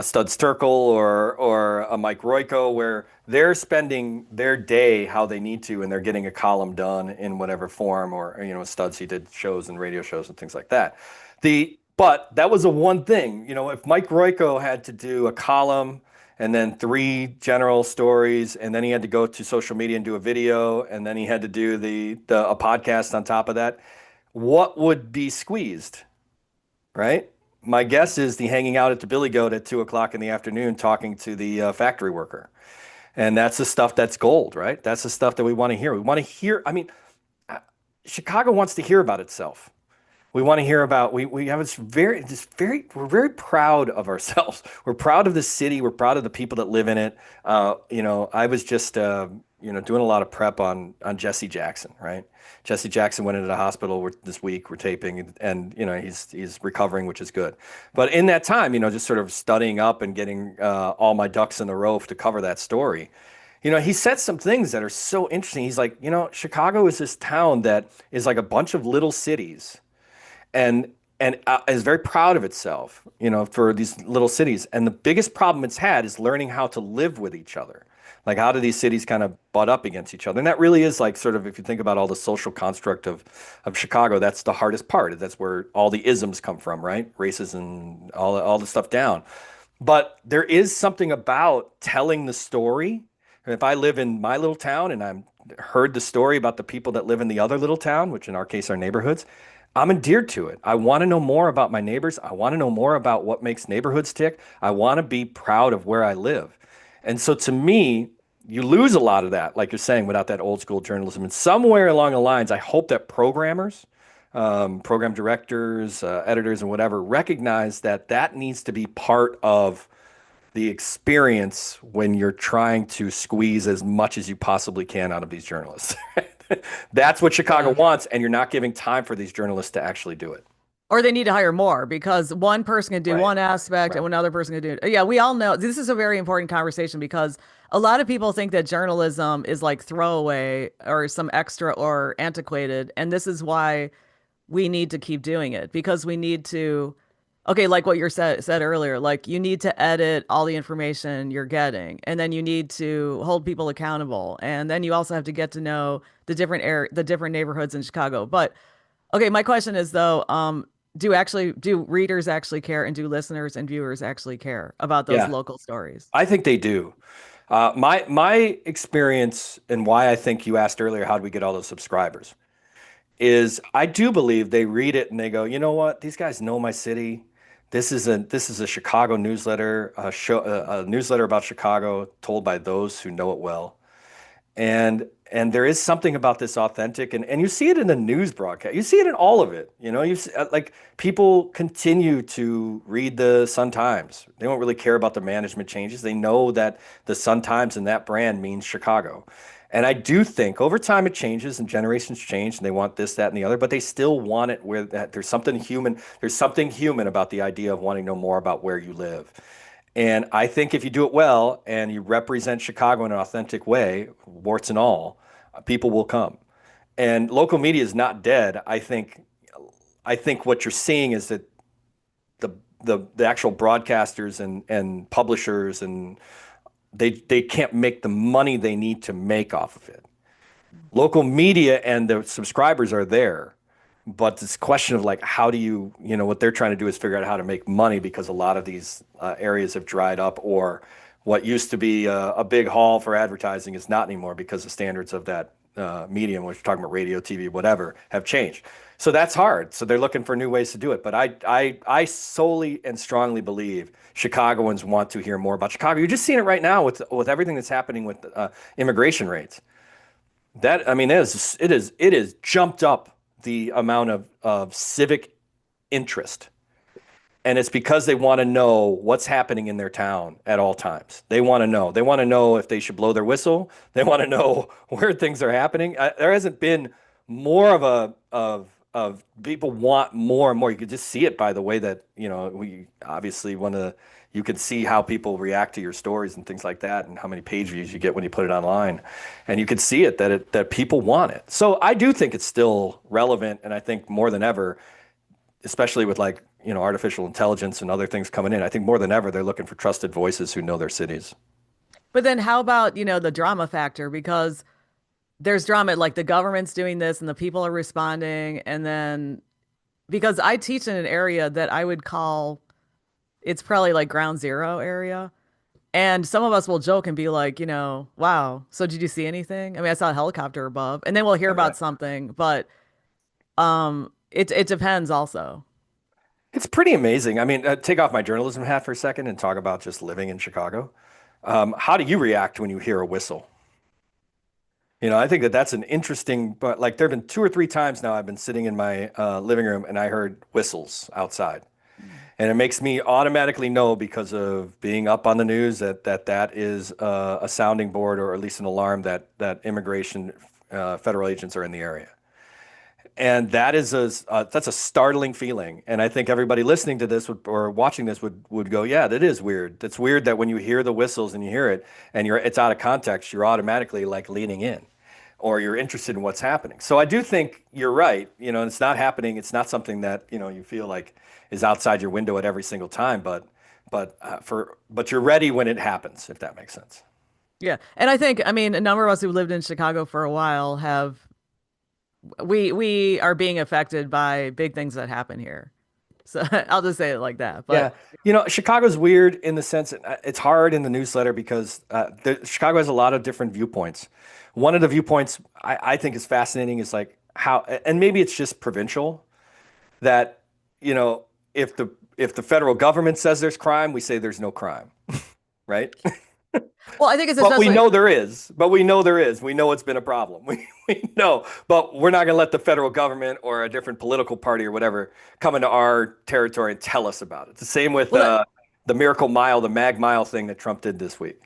Stud Sterkel or a Mike Royko, where they're spending their day how they need to, and they're getting a column done in whatever form, or Studs, he did shows and radio shows and things like that. But that was a one thing. If Mike Royko had to do a column and then three general stories, and then he had to go to social media and do a video, and then he had to do a podcast on top of that, what would be squeezed, right? My guess is the hanging out at the Billy Goat at 2 o'clock in the afternoon talking to the factory worker. And that's the stuff that's gold, right? That's the stuff that we want to hear. We want to hear, I mean, uh, Chicago wants to hear about itself. We want to hear about, we have we're very proud of ourselves. We're proud of the city. We're proud of the people that live in it. I was just, doing a lot of prep on Jesse Jackson, right? Jesse Jackson went into the hospital this week. We're taping, and he's recovering, which is good. But in that time, just sort of studying up and getting all my ducks in a row to cover that story. He said some things that are so interesting. He's like, Chicago is this town that is like a bunch of little cities and is very proud of itself, for these little cities. And the biggest problem it's had is learning how to live with each other. Like, how do these cities kind of butt up against each other? And that really is like sort of, if you think about all the social construct of Chicago, that's the hardest part. That's where all the isms come from, right? Races and all the stuff down. But there is something about telling the story. If I live in my little town and I'm heard the story about the people that live in the other little town, which in our case are neighborhoods, I'm endeared to it. I want to know more about my neighbors. I want to know more about what makes neighborhoods tick. I want to be proud of where I live. And so to me, you lose a lot of that, like you're saying, without that old school journalism. And somewhere along the lines, I hope that programmers, program directors, editors, and whatever recognize that that needs to be part of the experience when you're trying to squeeze as much as you possibly can out of these journalists. That's what Chicago Yeah. wants, and you're not giving time for these journalists to actually do it. Or they need to hire more because one person can do Right. one aspect Right. and another person can do it. Yeah, we all know this is a very important conversation because a lot of people think that journalism is like throwaway or some extra or antiquated. And this is why we need to keep doing it because we need to, okay, like what you said earlier, like you need to edit all the information you're getting, and then you need to hold people accountable, and then you also have to get to know the different neighborhoods in Chicago. But okay, my question is though, do readers actually care, and do listeners and viewers actually care about those Yeah, local stories? I think they do. My experience and why I think you asked earlier, how do we get all those subscribers? Is I do believe they read it and they go, you know what? These guys know my city. This is a Chicago newsletter, a newsletter about Chicago told by those who know it well. And there is something about this authentic, and you see it in the news broadcast. You see it in all of it. Like, people continue to read the Sun Times. They don't really care about the management changes. They know that the Sun Times and that brand means Chicago. And I do think over time it changes and generations change and they want this, that, and the other, but they still want it where that there's something human. There's something human about the idea of wanting to know more about where you live. And I think if you do it well and you represent Chicago in an authentic way, warts and all, people will come. And local media is not dead. I think what you're seeing is that the the actual broadcasters and publishers and they can't make the money they need to make off of it. Local media and the subscribers are there, but this question of like how do you what they're trying to do is figure out how to make money because a lot of these areas have dried up, or what used to be a big haul for advertising is not anymore because the standards of that medium, which we're talking about radio, TV, whatever, have changed. So that's hard. So they're looking for new ways to do it. But I solely and strongly believe Chicagoans want to hear more about Chicago. You're just seeing it right now with everything that's happening with immigration rates. That I mean, it is jumped up the amount of civic interest, and it's because they want to know what's happening in their town at all times. They want to know. They want to know if they should blow their whistle. They want to know where things are happening. There hasn't been more of a of people want more and more. You could just see it by the way that we obviously want to. You can see how people react to your stories and things like that, and how many page views you get when you put it online, and you can see it that people want it. So I do think it's still relevant, and I think more than ever, especially with like artificial intelligence and other things coming in, I think more than ever they're looking for trusted voices who know their cities. But then how about, the drama factor? Because there's drama, like the government's doing this and the people are responding. And then because I teach in an area that I would call it's probably like ground zero area. And some of us will joke and be like, wow, so did you see anything? I mean, I saw a helicopter above. And then we'll hear Okay. about something, but it depends also. It's pretty amazing. I mean, take off my journalism hat for a second and talk about just living in Chicago. How do you react when you hear a whistle? I think that that's an interesting, but like there have been two or three times now I've been sitting in my living room and I heard whistles outside. And it makes me automatically know because of being up on the news that is a sounding board, or at least an alarm that immigration federal agents are in the area. And that's a startling feeling. And I think everybody listening to this or watching this would go, yeah, that is weird. It's weird that when you hear the whistles and you hear it and it's out of context, you're automatically like leaning in, or you're interested in what's happening. So I do think you're right. It's not happening. It's not something that you feel like is outside your window at every single time, but you're ready when it happens, if that makes sense. Yeah. And I mean, a number of us who lived in Chicago for a while we are being affected by big things that happen here. So I'll just say it like that. Yeah. But Chicago's weird in the sense that it's hard in the newsletter because Chicago has a lot of different viewpoints. One of the viewpoints I think is fascinating is like how, and maybe it's just provincial, that, if the federal government says there's crime, we say there's no crime, right? well, I think it's But we especially know there is. But we know there is. We know it's been a problem. We know. But we're not going to let the federal government or a different political party or whatever come into our territory and tell us about it. It's the same with well that, the Miracle Mile, the Mag Mile thing that Trump did this week.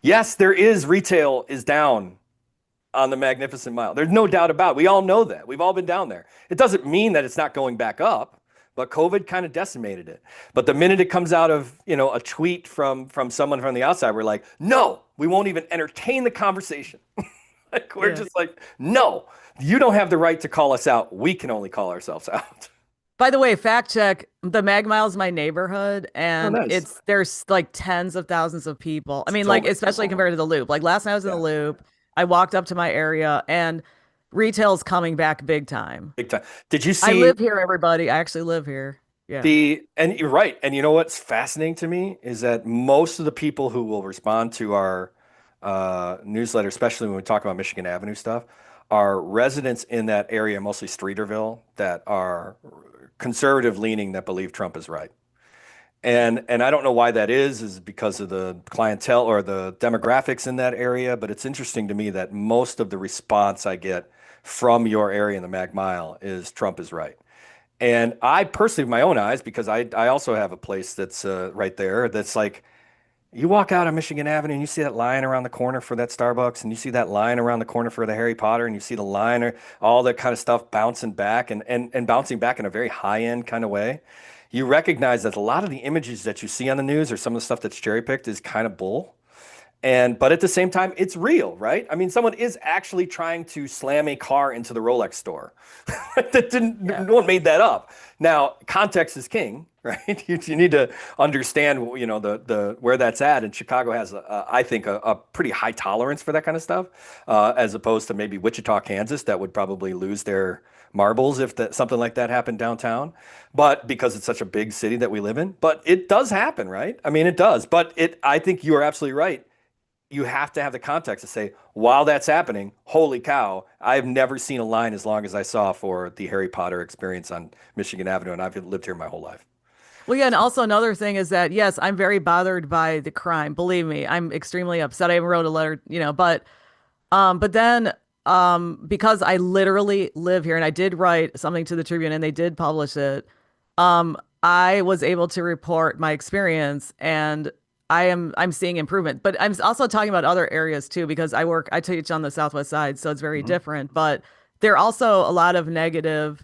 Yes, there is retail is down on the Magnificent Mile. There's no doubt about it. We all know that. We've all been down there. It doesn't mean that it's not going back up, but COVID kind of decimated it. But the minute it comes out of, a tweet from someone from the outside, we're like, no, we won't even entertain the conversation. Like we're yeah. just like, no, you don't have the right to call us out. We can only call ourselves out. By the way, fact check, the Mag Mile is my neighborhood Oh, and nice. there's like tens of thousands of people. I mean, So like many especially people. compared to the Loop. Like last night I was in the Yeah, Loop. I walked up to my area and retail's coming back big time. big time. Did you I see live here, everybody. I actually live here. Yeah. and you're right. And you know what's fascinating to me is that most of the people who will respond to our newsletter, especially when we talk about Michigan Avenue stuff, are residents in that area, mostly Streeterville, that are conservative leaning that believe Trump is right. And I don't know why that is because of the clientele or the demographics in that area, but it's interesting to me that most of the response I get from your area in the Mag Mile is Trump is right. And I personally, with my own eyes, because I also have a place that's right there that's like, you walk out on Michigan Avenue and you see that line around the corner for that Starbucks, and you see that line around the corner for the Harry Potter, and you see the line or all that kind of stuff bouncing back and bouncing back in a very high end kind of way. you recognize that a lot of the images that you see on the news or some of the stuff that's cherry picked is kind of bull. And but at the same time, it's real, right? I mean, someone is actually trying to slam a car into the Rolex store. That didn't, Yeah. no one made that up. Now, context is king, right? You need to understand, the where that's at. And Chicago has, I think, a pretty high tolerance for that kind of stuff, as opposed to maybe Wichita, Kansas, that would probably lose their marbles if something like that happened downtown. But because it's such a big city that we live in, but it does happen, right? I mean, it does. But I think you are absolutely right. You have to have the context to say, while that's happening, holy cow, I've never seen a line as long as I saw for the Harry Potter experience on Michigan Avenue, and I've lived here my whole life. Well, yeah, and also another thing is that yes, I'm very bothered by the crime. Believe me, I'm extremely upset. I even wrote a letter, but then because I literally live here and I did write something to the Tribune and they did publish it, I was able to report my experience and I'm seeing improvement. But I'm also talking about other areas too because I teach on the Southwest side, so it's very Mhm. different. But there are also a lot of negative.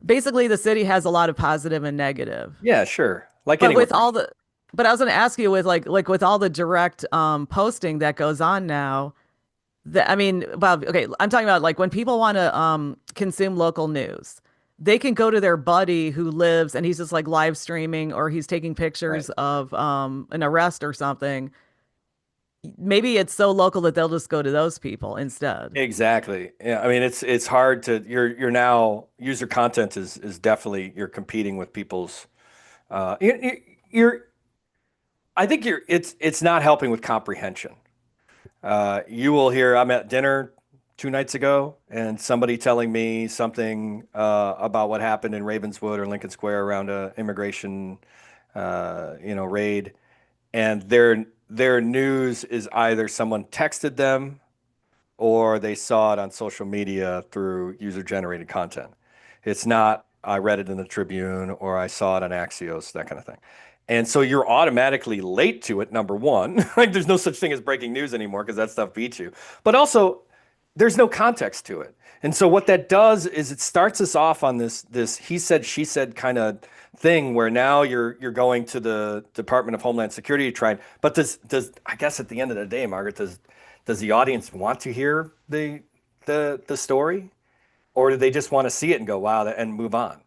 Basically, the city has a lot of positive and negative. Yeah, sure. Like But anywhere. with all the, but I was going to ask you with like with all the direct posting that goes on now, I mean, well, okay, I'm talking about like when people want to consume local news, they can go to their buddy who lives and he's just like live streaming or he's taking Right. pictures of an arrest or something. Maybe it's so local that they'll just go to those people instead. Exactly. Yeah. I mean, it's hard to you're now user content is definitely you're competing with people's you're I think it's not helping with comprehension. You will hear I'm at dinner 2 nights ago and somebody telling me something about what happened in Ravenswood or Lincoln Square around a immigration raid, and their news is either someone texted them or they saw it on social media through user generated content. It's not, I read it in the Tribune or I saw it on Axios, that kind of thing. And so you're automatically late to it, number one. Like there's no such thing as breaking news anymore because that stuff beats you. But also, there's no context to it. And so what that does is it starts us off on this he said she said kind of thing where now you're going to the Department of Homeland Security to try. But does I guess at the end of the day, Margaret, does the audience want to hear the story, or do they just want to see it and go wow and move on?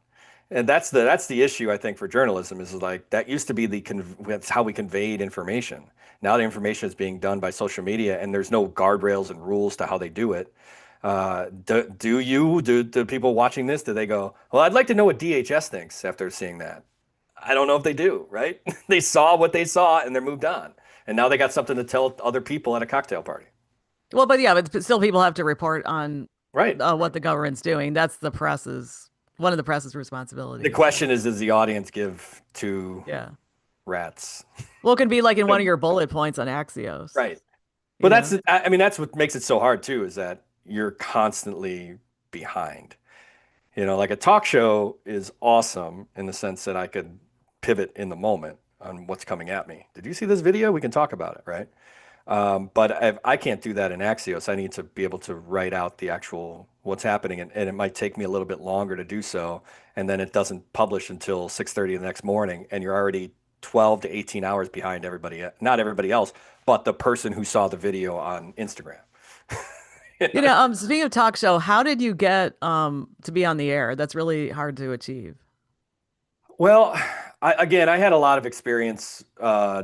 And that's the issue I think for journalism is like that used to be that's how we conveyed information. Now the information is being done by social media, and there's no guardrails and rules to how they do it. Do people watching this, do they go, well, I'd like to know what DHS thinks after seeing that? I don't know if they do, right? They saw what they saw and they're moved on. And now they got something to tell other people at a cocktail party. Well, but yeah, but still people have to report on Right. what the government's doing. That's one of the press's The responsibilities. So question is, does the audience give two yeah. rats? Well, it can be like in one of your bullet points on Axios, Right. But you know? I mean, that's what makes it so hard too, is that you're constantly behind. Like a talk show is awesome in the sense that I could pivot in the moment on what's coming at me. Did you see this video? We can talk about it, right? But I can't do that in Axios. I need to be able to write out the actual what's happening, and it might take me a little bit longer to do so. And then it doesn't publish until 6:30 the next morning, and you're already 12 to 18 hours behind everybody, not everybody else, but the person who saw the video on Instagram. Speaking of talk show, how did you get to be on the air? That's really hard to achieve. Well, again, I had a lot of experience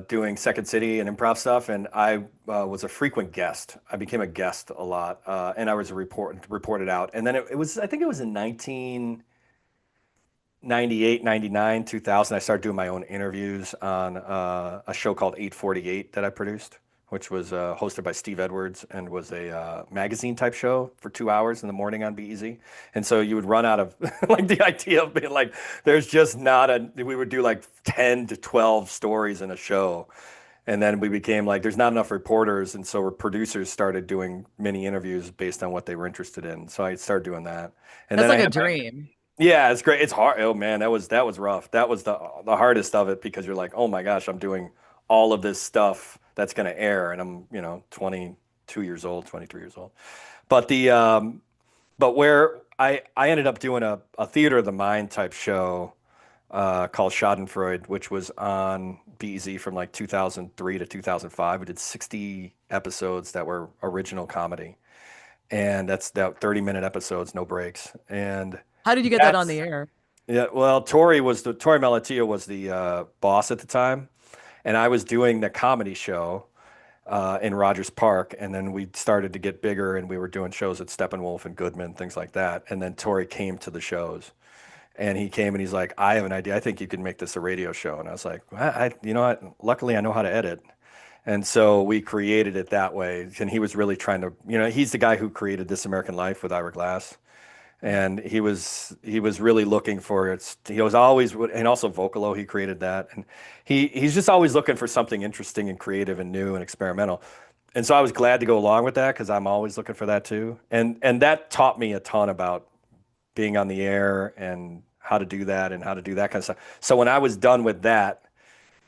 doing Second City and improv stuff, and I was a frequent guest. I became a guest a lot, and I was reported out. And then it was, I think it was in 1998, 99, 2000. I started doing my own interviews on a show called 848 that I produced, which was hosted by Steve Edwards and was a magazine type show for 2 hours in the morning on Be Easy. And so you would run out of like the idea of being like, there's just not we would do like 10 to 12 stories in a show. And then we became like, there's not enough reporters. And so our producers started doing mini interviews based on what they were interested in. So I started doing that. And That's then I like a had dream. yeah, it's great. It's hard. Oh man, that was rough. That was the hardest of it because you're like, oh my gosh, I'm doing all of this stuff that's going to air, and I'm 22 years old, 23 years old. But where I ended up doing a theater of the mind type show called Schadenfreude, which was on BEZ from like 2003 to 2005. We did 60 episodes that were original comedy, and that's that 30-minute episodes, no breaks. And How did you get that on the that's air? yeah. Well, Tori Malatia was the boss at the time, and I was doing the comedy show in Rogers Park, and then we started to get bigger, and we were doing shows at Steppenwolf and Goodman, things like that. And then Tori came to the shows, and he came and he's like, "I have an idea. I think you can make this a radio show." And I was like, you know what? Luckily, I know how to edit. And so we created it that way. And he was really trying to, he's the guy who created This American Life with Ira Glass, and he was really looking for it. He was always, and also Vocalo, he created that, and he's just always looking for something interesting and creative and new and experimental. And so I was glad to go along with that because I'm always looking for that too. And that taught me a ton about being on the air and how to do that and how to do that kind of stuff. So when I was done with that,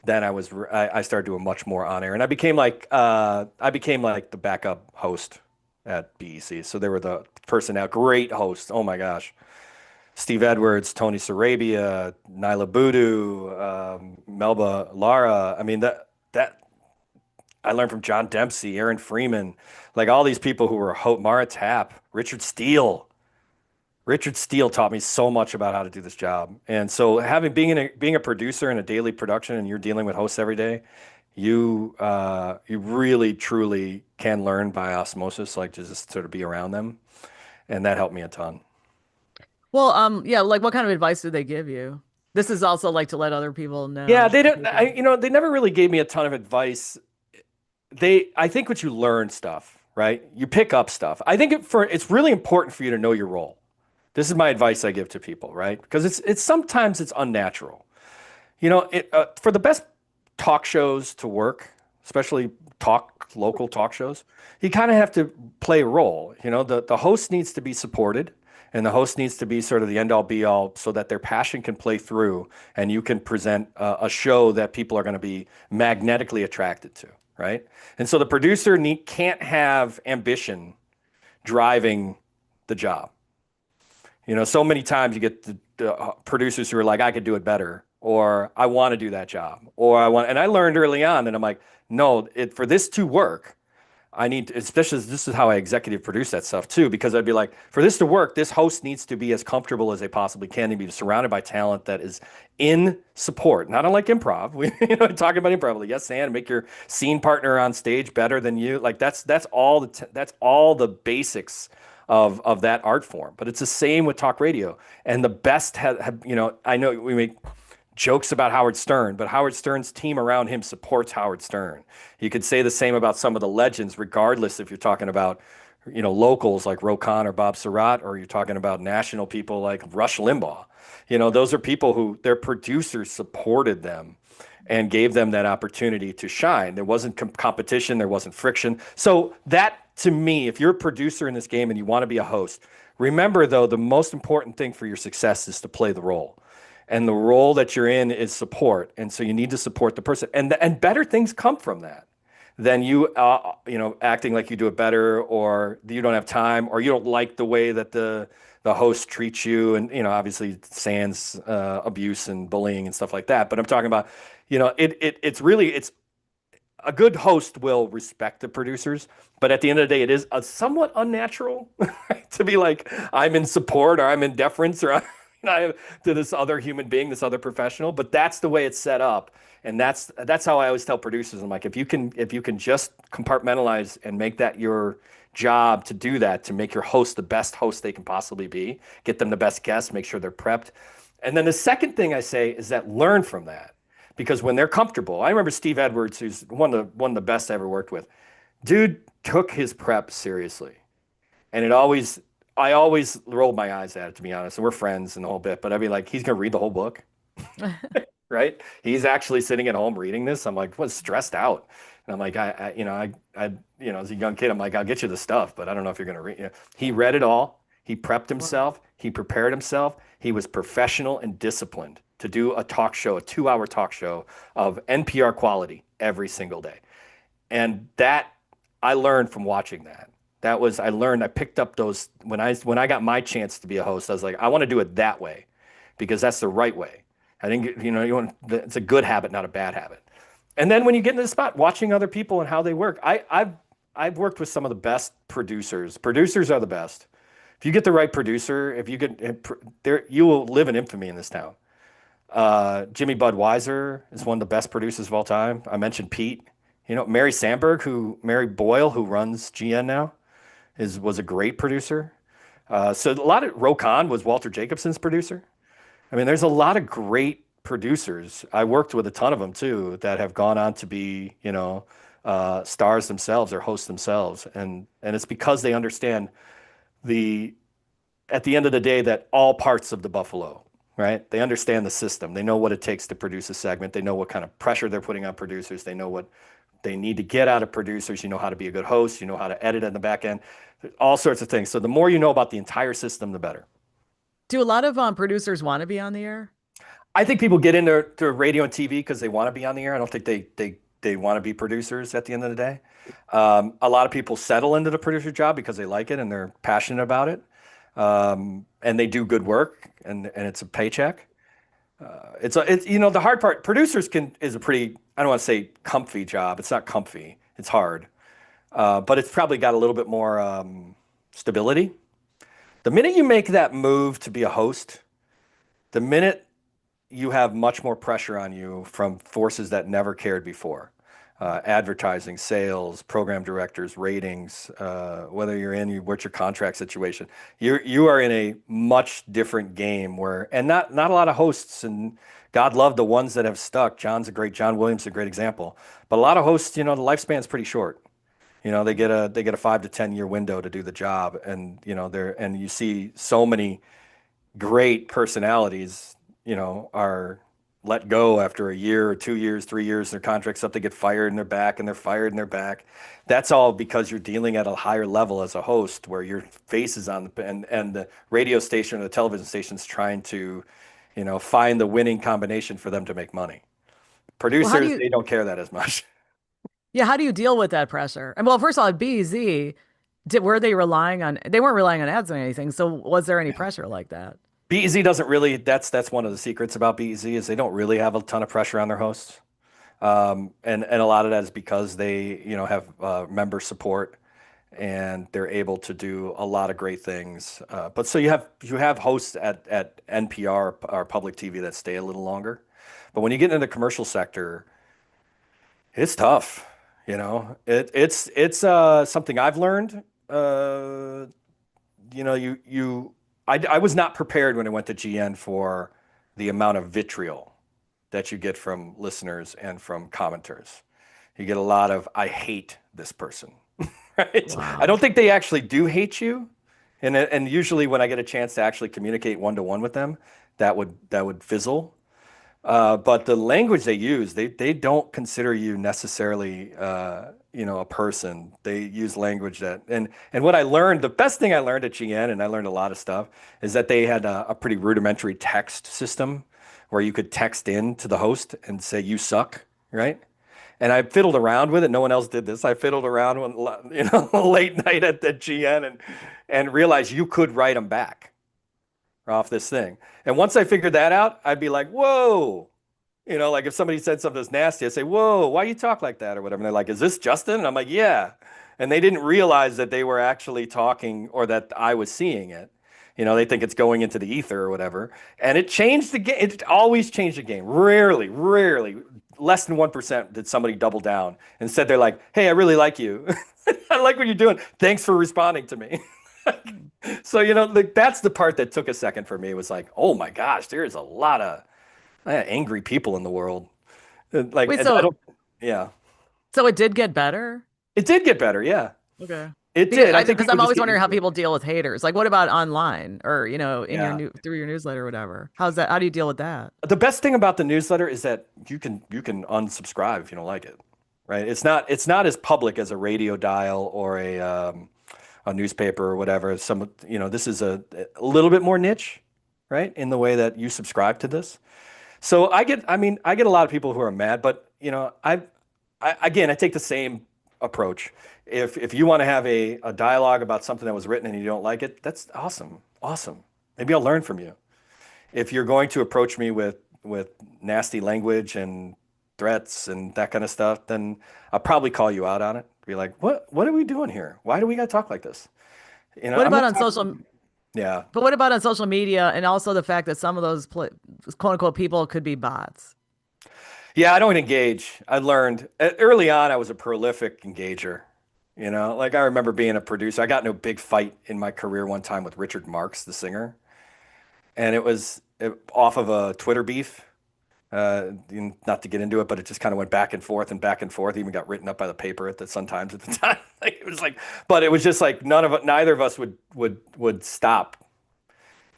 then I started doing much more on air, and I became like the backup host at BEC. So they were the personnel, great hosts. Oh my gosh, Steve Edwards, Tony Sarabia, Nyla Boodoo, Melba Lara. I mean that I learned from John Dempsey, Aaron Freeman, like all these people who were Mara Tapp, Richard Steele. Richard Steele taught me so much about how to do this job. And so being a producer in a daily production and you're dealing with hosts every day, you really truly can learn by osmosis, like just sort of be around them. And that helped me a ton. Well, yeah, like what kind of advice do they give you? This is also like to let other people Yeah, know. they don't they never really gave me a ton of advice. I think what you learn stuff, right? You pick up stuff. I think it's really important for you to know your role. This is my advice I give to people, right? Because it's sometimes it's unnatural. For the best talk shows to work, especially local talk shows, you kind of have to play a role. The host needs to be supported, and the host needs to be sort of the end all be all, so that their passion can play through, and you can present a show that people are going to be magnetically attracted to, right? And so the producer can't have ambition driving the job. So many times you get the producers who are like, I could do it better, or I want to do that job, and I learned early on that I'm like, no, for this to work, I need to, especially this is how I executive produce that stuff too, because I'd be like, for this to work, this host needs to be as comfortable as they possibly can and be surrounded by talent that is in support, not unlike improv. We, talking about improv, like, yes, and make your scene partner on stage better than you. Like that's all the basics of that art form. But it's the same with talk radio. And the best I know we make jokes about Howard Stern, but Howard Stern's team around him supports Howard Stern. You could say the same about some of the legends, regardless if you're talking about, locals like Rokan or Bob Surratt, or you're talking about national people like Rush Limbaugh. Those are people who their producers supported them and gave them that opportunity to shine. There wasn't competition, there wasn't friction. So that, to me, if you're a producer in this game and you want to be a host, remember though, the most important thing for your success is to play the role. And the role that you're in is support. And so you need to support the person. And better things come from that than acting like you do it better, or you don't have time, or you don't like the way that the host treats you. And, obviously sans abuse and bullying and stuff like that. But I'm talking about, it's a good host will respect the producers, but at the end of the day, it is a somewhat unnatural to be like, I'm in support, or I'm in deference, or to this other human being, this other professional. But that's the way it's set up, and that's how I always tell producers. I'm like, if you can just compartmentalize and make that your job to do that, to make your host the best host they can possibly be, get them the best guests, make sure they're prepped. And then the second thing I say is that learn from that. Because when they're comfortable, I remember Steve Edwards, who's one of the best I ever worked with. Dude took his prep seriously, and I always rolled my eyes at it, to be honest. And we're friends and the whole bit, but I'd be like, he's gonna read the whole book, right? He's actually sitting at home reading this. I'm like, what's stressed out? And I'm like, as a young kid, I'm like, I'll get you the stuff, but I don't know if you're gonna read. He read it all. He prepped Wow. himself. He prepared himself. He was professional and disciplined to do a talk show, a 2 hour talk show of NPR quality every single day. And that I learned from watching that. I picked up those when I got my chance to be a host. I was like, I want to do it that way because that's the right way. I didn't get, it's a good habit, not a bad habit. And then when you get into the spot, watching other people and how they work, I've worked with some of the best producers. Producers are the best. If you get the right producer, if you get there, you will live in infamy in this town. Jimmy Budweiser is one of the best producers of all time. I mentioned Pete. Mary Boyle, who runs GN now, was a great producer. So a lot of Rokan was Walter Jacobson's producer. I mean, there's a lot of great producers. I worked with a ton of them too that have gone on to be, stars themselves or hosts themselves, and it's because they understand the at the end of the day that all parts of the Buffalo, right? They understand the system. They know what it takes to produce a segment. They know what kind of pressure they're putting on producers. They know what they need to get out of producers. You know how to be a good host. You know how to edit in the back end. All sorts of things. So the more you know about the entire system, the better. Do a lot of producers want to be on the air? I think people get into radio and TV because they want to be on the air. I don't think they want to be producers at the end of the day. A lot of people settle into the producer job because they like it and they're passionate about it, and they do good work and it's a paycheck. It's the hard part. Producers is a pretty, I don't want to say comfy job. It's not comfy. It's hard, but it's probably got a little bit more stability. The minute you make that move to be a host, the minute you have much more pressure on you from forces that never cared before. Advertising, sales, program directors, ratings, whether what's your contract situation. You are in a much different game and not a lot of hosts, and God love the ones that have stuck. John Williams is a great example. But a lot of hosts, the lifespan's pretty short. They get a 5 to 10 year window to do the job, and you see so many great personalities, are let go after a year or 2 years, 3 years, their contract's up, they get fired and they're back and they're fired and they're back. That's all because you're dealing at a higher level as a host where your face is on and the radio station or the television station's trying to, find the winning combination for them to make money. Well, how do Producers, you, they don't care that as much. yeah, how do you deal with that pressure? And well, first of all, at BZ, were they relying on, they weren't relying on ads or anything. So was there any pressure like that? BEZ doesn't really, that's one of the secrets about BEZ is they don't really have a ton of pressure on their hosts. And a lot of that is because they, have member support and they're able to do a lot of great things. But so you have hosts at NPR or public TV that stay a little longer. But when you get into the commercial sector, it's tough. It's something I've learned. You know, I was not prepared when I went to GN for the amount of vitriol that you get from listeners and from commenters. You get a lot of, I hate this person, right? I Wow. don't think they actually do hate you. And usually when I get a chance to actually communicate one to one with them, that would fizzle. But the language they use, they don't consider you necessarily, a person. They use language and what I learned, the best thing I learned at GN, and I learned a lot of stuff, is that they had a pretty rudimentary text system where you could text in to the host and say, you suck, right? And I fiddled around with it. No one else did this. I fiddled around late night at the GN and realized you could write them back off this thing. And once I figured that out, I'd be like, whoa. Like if somebody said something that's nasty, I'd say, whoa, why you talk like that or whatever. And they're like, is this Justin? And I'm like, yeah. And they didn't realize that they were actually talking or that I was seeing it. They think it's going into the ether or whatever. And it changed the game. It always changed the game. Rarely, less than 1% did somebody double down and said, they're like, hey, I really like you. I like what you're doing. Thanks for responding to me. So, that's the part that took a second for me. It was like, oh my gosh, there's a lot of angry people in the world. Like, Wait, I so don't, yeah. so it did get better? It did get better. Yeah, Okay. it did. I think Because people I'm just always get wondering used how to it. people deal with haters. Like, what about online or, in your Yeah. through your newsletter or whatever? How's that? How do you deal with that? The best thing about the newsletter is that you can unsubscribe if you don't like it, right? It's not as public as a radio dial or a newspaper or whatever. This is a little bit more niche, right? In the way that you subscribe to this. So I get a lot of people who are mad, but again, I take the same approach. If you want to have a dialogue about something that was written and you don't like it, that's awesome. Awesome. Maybe I'll learn from you. If you're going to approach me with with nasty language and threats and that kind of stuff, then I'll probably call you out on it. Be like, what are we doing here? Why do we got to talk like this? What I'm about gonna on talk. social, Yeah. but what about on social media and also the fact that some of those quote unquote people could be bots? Yeah, I don't engage. I learned early on, I was a prolific engager. Like I remember being a producer. I got in a big fight in my career one time with Richard Marx, the singer, and it was off of a Twitter beef. Not to get into it, but it just kind of went back and forth and back and forth. Even got written up by the paper at the Sun Times at the time. Like, it was like, but it was just like neither of us would stop,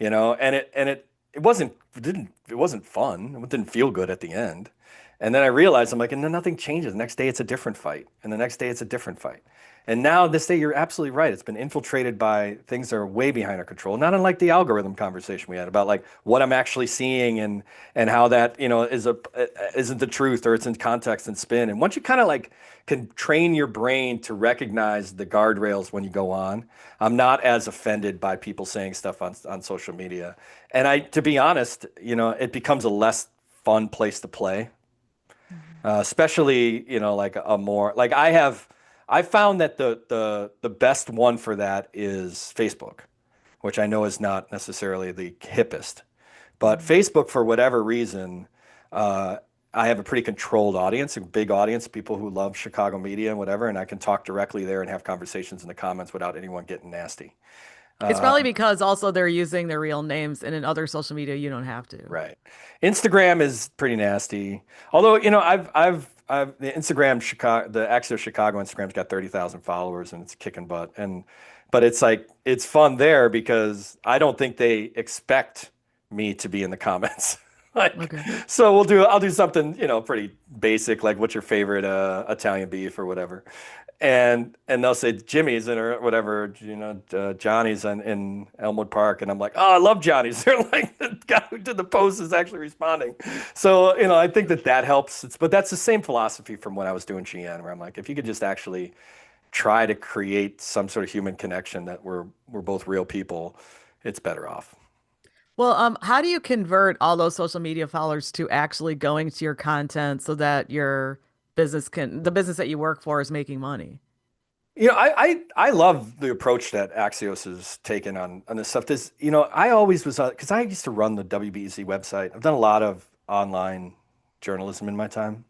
and it wasn't fun. It didn't feel good at the end. And then I realized I'm like, and then nothing changes. The next day it's a different fight, and the next day it's a different fight. And now this day you're absolutely right. It's been infiltrated by things that are way behind our control. Not unlike the algorithm conversation we had about like what I'm actually seeing and how that isn't the truth, or it's in context and spin. And once you kind of like can train your brain to recognize the guardrails when you go on, I'm not as offended by people saying stuff on social media. And to be honest, it becomes a less fun place to play, especially, like a more like I found that the best one for that is Facebook, which I know is not necessarily the hippest, but Mhm. Facebook, for whatever reason, uh, I have a pretty controlled audience, a big audience, people who love Chicago media and whatever, and I can talk directly there and have conversations in the comments without anyone getting nasty. It's Uh, probably because also they're using their real names, and in other social media, you don't have to. Right. Instagram is pretty nasty. Although, I've the Instagram Chicago, the Axios Chicago Instagram's got 30,000 followers and it's kicking butt. But it's like, it's fun there because I don't think they expect me to be in the comments. Like, Okay. so I'll do something, pretty basic, like what's your favorite Italian beef or whatever, and they'll say Jimmy's in or whatever, Johnny's in Elmwood Park, and I'm like, oh, I love Johnny's. They're like, the guy who did the post is actually responding. So I think that helps. But that's the same philosophy from when I was doing GN, where I'm like, if you could just actually try to create some sort of human connection that we're both real people, it's better off. Well, how do you convert all those social media followers to actually going to your content so that the business that you work for is making money? I love the approach that Axios has taken on this stuff. I always was, because I used to run the WBEZ website. I've done a lot of online journalism in my time.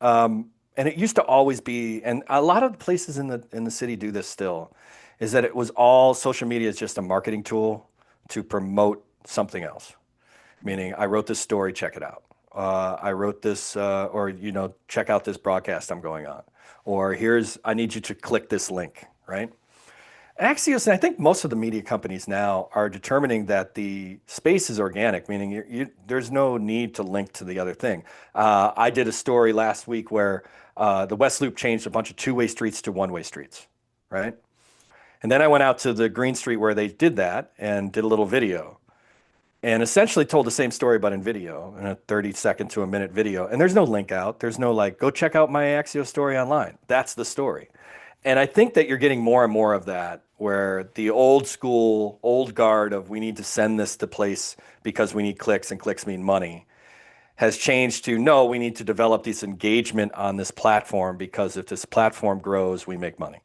And it used to always be, and a lot of the places in the city do this still, is that it was all social media is just a marketing tool to promote something else. Meaning, I wrote this story, check it out. I wrote this, or check out this broadcast I'm going on, or I need you to click this link, right? Axios, and I think most of the media companies now are determining that the space is organic, meaning there's no need to link to the other thing. I did a story last week where the West Loop changed a bunch of two-way streets to one-way streets, right? And then I went out to the Green Street where they did that and did a little video and essentially told the same story but in video, in a 30-second to a minute video. And there's no link out. There's no like, go check out my Axios story online. That's the story. And I think that you're getting more and more of that, where the old school, old guard of we need to send this to place because we need clicks and clicks mean money has changed to no, we need to develop this engagement on this platform because if this platform grows, we make money.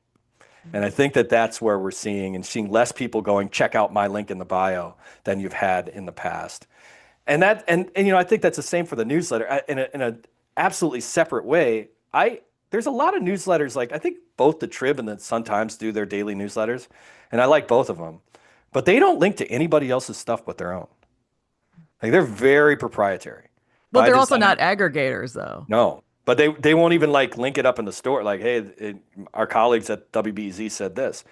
And I think that that's where we're seeing less people going, check out my link in the bio than you've had in the past. And I think that's the same for the newsletter. In a absolutely separate way. There's a lot of newsletters, like I think both the Trib and the Sun Times do their daily newsletters, and I like both of them, but they don't link to anybody else's stuff but their own. Like they're very proprietary Well, by they're also design. not aggregators, though. No, but they won't even like link it up in the store. Like, hey, our colleagues at WBZ said this,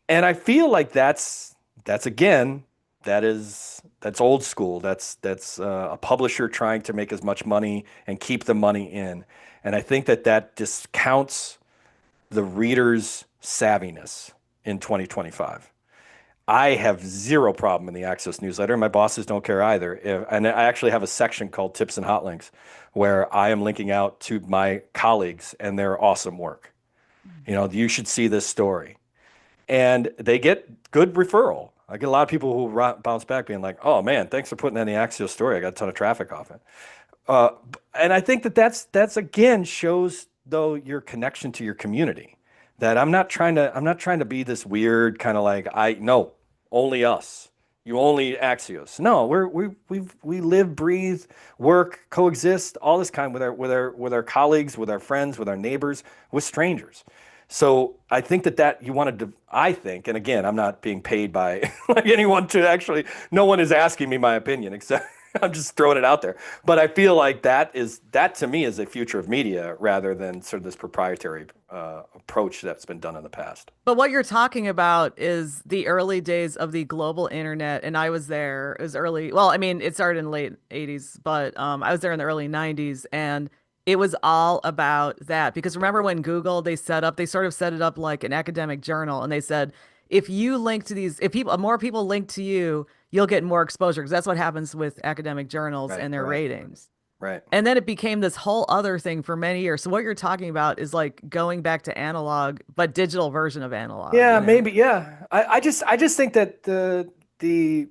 and I feel like that's again that's old school. That's a publisher trying to make as much money and keep the money in, and I think that discounts the reader's savviness in 2025. I have zero problem in the Access newsletter. My bosses don't care either. And I actually have a section called Tips and Hot Links where I am linking out to my colleagues and their awesome work. You should see this story. And they get good referral. I get a lot of people who bounce back being like, "Oh man, thanks for putting that in the Axios story. I got a ton of traffic off it." Uh, and I think that that's again shows though your connection to your community. That I'm not trying to be this weird kind of like I no only us. You only Axios. No, we live, breathe, work, coexist, all this kind with our colleagues, with our friends, with our neighbors, with strangers. So I think that you wanted to. I think, and again, I'm not being paid by like anyone to actually. No one is asking me my opinion except I'm just throwing it out there. But I feel like that to me is a future of media rather than sort of this proprietary approach that's been done in the past. But what you're talking about is the early days of the global internet, and I was there. It was early. Well, I mean, it started in the late 80s, but I was there in the early 90s, and it was all about that. Because remember when Google they sort of set it up like an academic journal, and they said if you link to these, if people more people link to you, you'll get more exposure because that's what happens with academic journals Right, and their right, ratings. right. And then it became this whole other thing for many years. So what you're talking about is like going back to analog, but digital version of analog, Yeah, you know? maybe. Yeah, I just think that the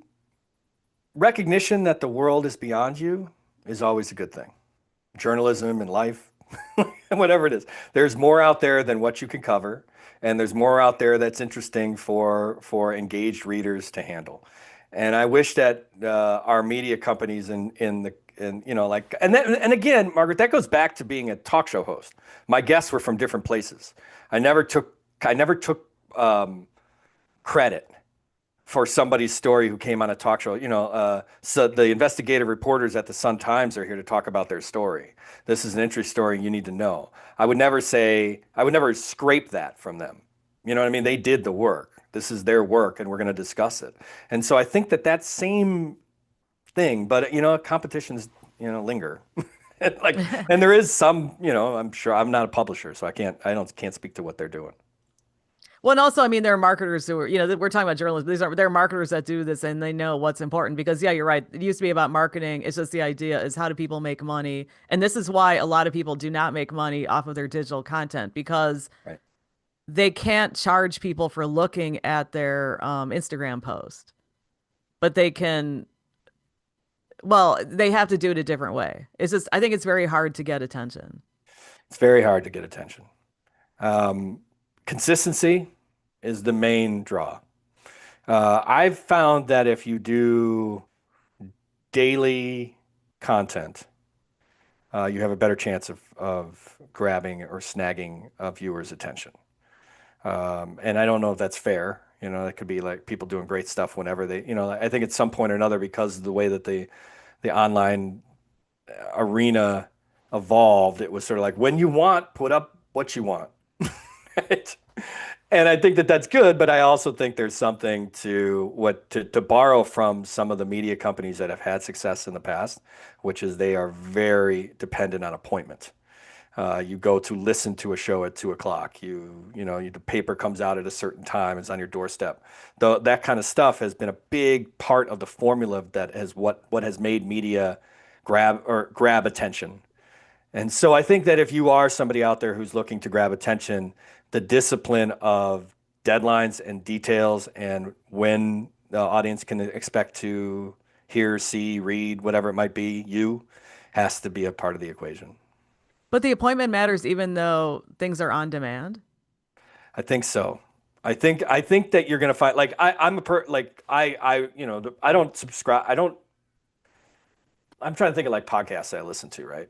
recognition that the world is beyond you is always a good thing. Journalism and life, whatever it is. There's more out there than what you can cover, and there's more out there that's interesting for engaged readers to handle. And I wish that our media companies in the and like and again, Margaret, that goes back to being a talk show host. My guests were from different places. I never took I never took credit for somebody's story who came on a talk show. So the investigative reporters at the Sun Times are here to talk about their story. This is an interesting story you need to know. I would never scrape that from them. You know what I mean? They did the work. This is their work, and we're going to discuss it. And so I think that same thing, but competitions, linger. Like, and there is some, I'm sure I'm not a publisher, so I can't speak to what they're doing. Well, and also, I mean, there are marketers who are, we're talking about journalists, but there are marketers that do this and they know what's important because, yeah, you're right. It used to be about marketing. It's just the idea is how do people make money? And this is why a lot of people do not make money off of their digital content because Right. they can't charge people for looking at their Instagram post, but they can, well, they have to do it a different way. It's just, I think it's very hard to get attention. It's very hard to get attention. Um, Consistency is the main draw. I've found that if you do daily content, you have a better chance of grabbing or snagging a viewer's attention. And I don't know if that's fair. It could be like people doing great stuff whenever I think at some point or another, because of the way that the online arena evolved, it was sort of like when you want, put up what you want. Right? And I think that that's good, but I also think there's something to borrow from some of the media companies that have had success in the past, which is they are very dependent on appointment. You go to listen to a show at 2 o'clock. The paper comes out at a certain time. It's on your doorstep. That kind of stuff has been a big part of the formula that has what has made media grab attention. And so I think that if you are somebody out there who's looking to grab attention, the discipline of deadlines and details and when the audience can expect to hear, see, read, whatever it might be, has to be a part of the equation. But the appointment matters even though things are on demand. I think so. I think that you're gonna find like I'm a per like I don't subscribe. I'm trying to think of like podcasts I listen to, right?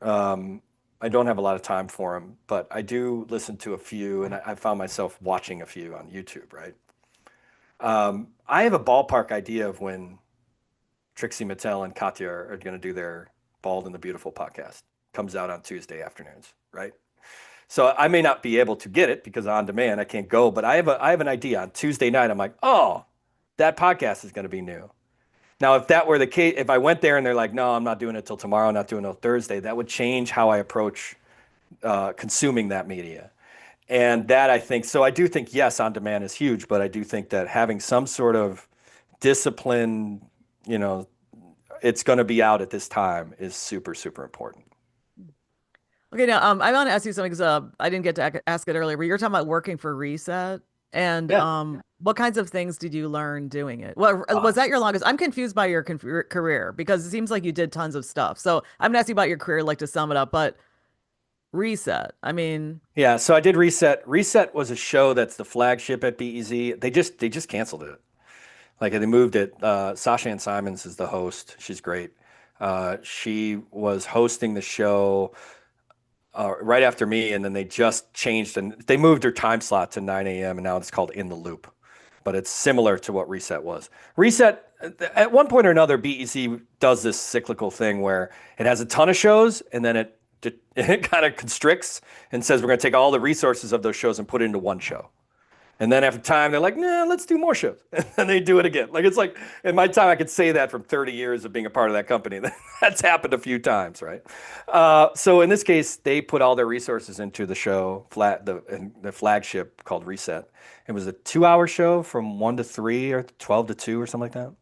Um, I don't have a lot of time for them, but I do listen to a few, and I found myself watching a few on YouTube, right? I have a ballpark idea of when Trixie Mattel and Katya are going to do their Bald and the Beautiful podcast. Comes out on Tuesday afternoons, right? So I may not be able to get it because on demand I can't go, but I have an idea on Tuesday night. I'm like, oh, that podcast is going to be new. Now, if that were the case, if I went there and they're like, no, I'm not doing it till tomorrow, I'm not doing it till Thursday, that would change how I approach consuming that media. And that I think, so I do think, yes, on demand is huge, but I do think that having some sort of discipline, you know, it's going to be out at this time is super, super important. Okay, now I want to ask you something because I didn't get to ask it earlier, but you're talking about working for Reset. And Yeah. what kinds of things did you learn doing it? What was Uh, that your longest? I'm confused by your career because it seems like you did tons of stuff. So I'm gonna ask you about your career, like to sum it up, but Reset. I mean, yeah. So I did Reset. Reset was a show that's the flagship at BEZ. They just canceled it. Like they moved it. Sasha Ann Simons is the host. She's great. She was hosting the show right after me, and then they just changed and they moved her time slot to 9 a.m. and now it's called In the Loop. But it's similar to what Reset was. Reset, at one point or another, BEC does this cyclical thing where it has a ton of shows and then it kind of constricts and says we're going to take all the resources of those shows and put it into one show. And then after time, they're like, nah, let's do more shows. And they do it again. Like it's like in my time, I could say that from 30 years of being a part of that company. That's happened a few times, right? So in this case, they put all their resources into the show, the flagship called Reset. It was a 2 hour show from 1 to 3 or 12 to 2 or something like that.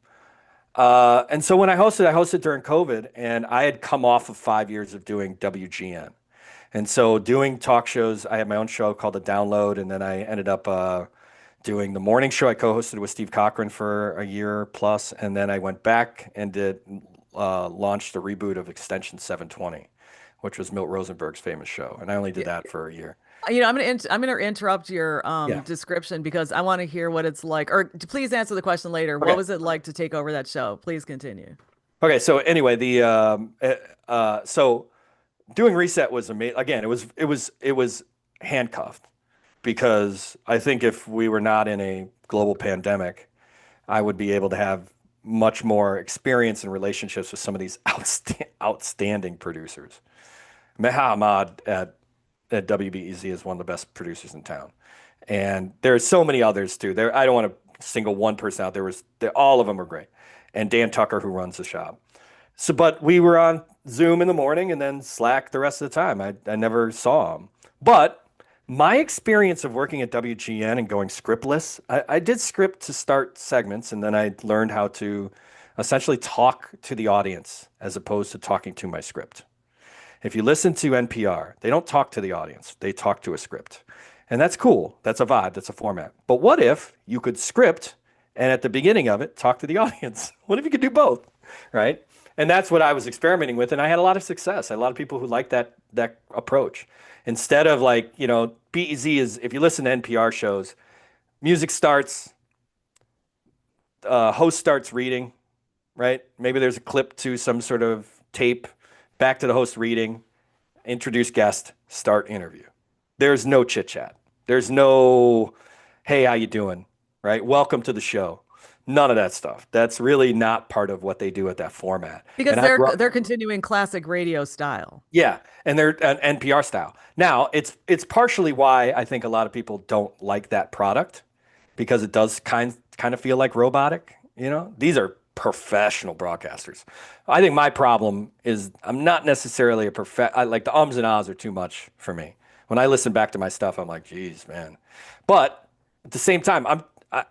And so when I hosted during COVID, and I had come off of 5 years of doing WGN. And so doing talk shows, I had my own show called The Download, and then I ended up doing the morning show. I co-hosted with Steve Cochran for a year plus, and then I went back and did launched the reboot of Extension 720, which was Milt Rosenberg's famous show, and I only did y- that for a year. I'm gonna interrupt your Yeah. description because I want to hear what it's like. Or please answer the question later. What Okay. was it like to take over that show? Please continue. Okay. So anyway, so doing Reset was amazing. Again, it was handcuffed because I think if we were not in a global pandemic, I would be able to have much more experience and relationships with some of these outstanding producers. Meha Ahmad at WBEZ is one of the best producers in town, and there are so many others too. There, I don't want to single one person out. All of them are great, and Dan Tucker who runs the shop. So, but we were on Zoom in the morning and then Slack the rest of the time. I never saw him. But my experience of working at WGN and going scriptless, I did script to start segments, and then I learned how to essentially talk to the audience as opposed to talking to my script. If you listen to NPR, they don't talk to the audience, they talk to a script. And that's cool. That's a vibe, that's a format. But what if you could script and at the beginning of it, talk to the audience? What if you could do both? Right? And that's what I was experimenting with, and I had a lot of success. I had a lot of people who liked that approach. Instead of like, BEZ is if you listen to NPR shows, music starts, host starts reading, right? Maybe there's a clip to some sort of tape, back to the host reading, introduce guest, start interview. There's no chit chat. There's no, hey, how you doing? Right? Welcome to the show. None of that stuff. That's really not part of what they do at that format. Because And I grew they're up, continuing classic radio style. yeah, and they're an NPR style. Now, it's partially why I think a lot of people don't like that product because it does kind of feel like robotic. These are professional broadcasters. I think my problem is I'm not necessarily a like the ums and ahs are too much for me. When I listen back to my stuff, I'm like, geez, man. But at the same time,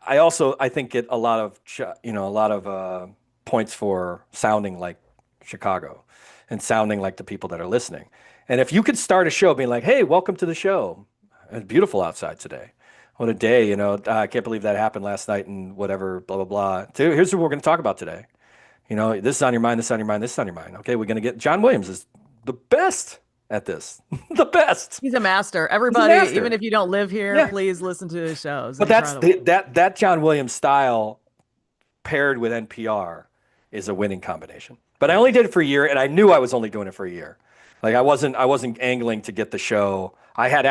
I also I think get a lot of points for sounding like Chicago and sounding like the people that are listening. And if you could start a show being like, hey, welcome to the show. It's beautiful outside today. What a day, I can't believe that happened last night and whatever, blah, blah, blah. Here's what we're going to talk about today. This is on your mind, this is on your mind, this is on your mind. Okay, we're going to get John Williams is the best at this. The best. He's a master. He's a Everybody, even master. if you don't live here, Yeah. please listen to his shows. But that's Incredible. that John Williams style paired with NPR is a winning combination. But I only did it for a year, and I knew I was only doing it for a year. Like I wasn't angling to get the show. I had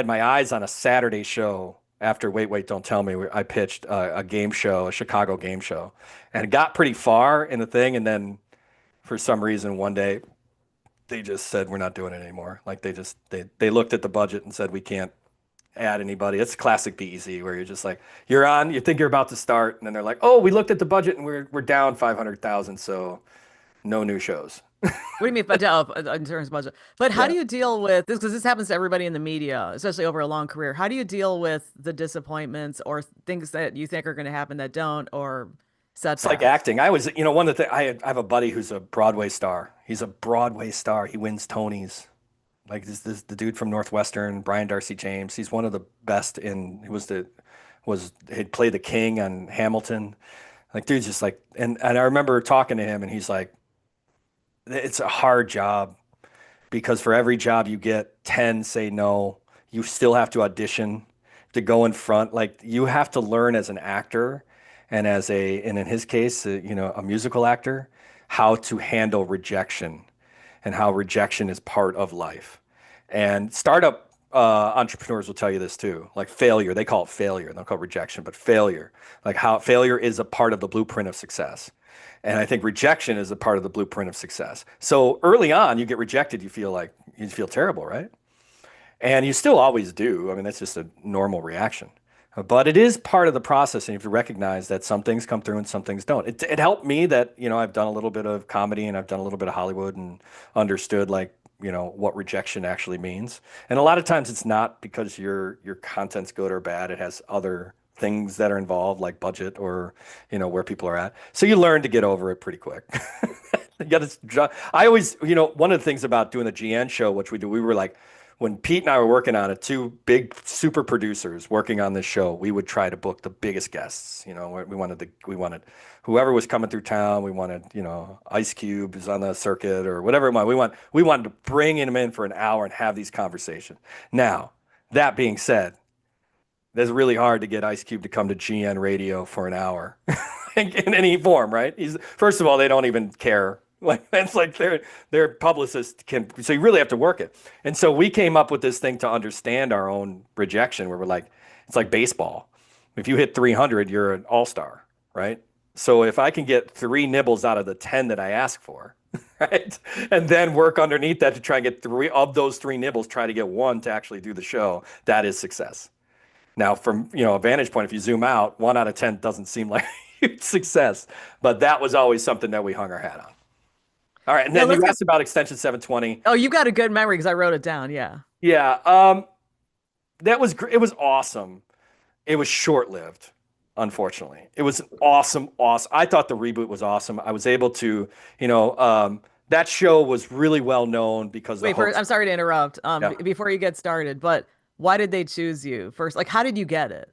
my eyes on a Saturday show after Wait Wait Don't Tell Me. I pitched a game show, a Chicago game show, and got pretty far in the thing, and then for some reason one day they just said we're not doing it anymore. Like they looked at the budget and said we can't add anybody. It's classic BEZ where you're just like you're on, you think you're about to start, and then they're like, oh, we looked at the budget and we're down 500,000, so no new shows. What do you mean by in terms of budget? But how do Yeah. you deal with this? Because this happens to everybody in the media, especially over a long career. How do you deal with the disappointments or things that you think are going to happen that don't, or It's like setbacks? acting. One of the things I have a buddy who's a Broadway star. He's a Broadway star. He wins Tonys. Like this the dude from Northwestern, Brian Darcy James. He's one of the best in. He was the was he'd played the king on Hamilton. Like dude's just like, and I remember talking to him, and he's like, it's a hard job because for every job you get, 10 say no. You still have to audition to go in front. Like you have to learn as an actor and in his case, a musical actor, how to handle rejection and how rejection is part of life. And startup entrepreneurs will tell you this too. Like failure, they call it failure. They don't call it rejection, but failure. Like how failure is a part of the blueprint of success. And I think rejection is a part of the blueprint of success. So early on, you get rejected, you feel terrible, right? And you still always do. I mean, that's just a normal reaction. But it is part of the process, and you have to recognize that some things come through and some things don't. It helped me that, I've done a little bit of comedy and I've done a little bit of Hollywood and understood like, what rejection actually means. And a lot of times it's not because your content's good or bad. It has other things that are involved, like budget or, where people are at. So you learn to get over it pretty quick. You gotta, I always, one of the things about doing the GN show, which we do, we were like, when Pete and I were working on it, two big super producers working on this show, we would try to book the biggest guests. We wanted whoever was coming through town. We wanted, Ice Cube is on the circuit or whatever it might. We wanted to bring him in for an hour and have these conversations. Now, that being said, it's really hard to get Ice Cube to come to GN Radio for an hour in any form, right? He's first of all, they don't even care. Like that's like their publicist can. So you really have to work it. And so we came up with this thing to understand our own rejection, where we're like, it's like baseball. If you hit 300, you're an all-star, right? So if I can get three nibbles out of the 10 that I ask for, right, and then work underneath that to try and get three of those three nibbles, try to get one to actually do the show, that is success. Now, from a vantage point, if you zoom out, 1 out of 10 doesn't seem like a huge success, but that was always something that we hung our hat on. All right, and Yeah, then let's you get. asked about extension 720. Oh, you got a good memory because I wrote it down. Yeah. Yeah, it was awesome. It was short-lived, unfortunately. It was awesome, awesome. I thought the reboot was awesome. I was able to, that show was really well known because the Wait, first, host. I'm sorry to interrupt. Yeah. Before you get started, but why did they choose you first? Like, how did you get it?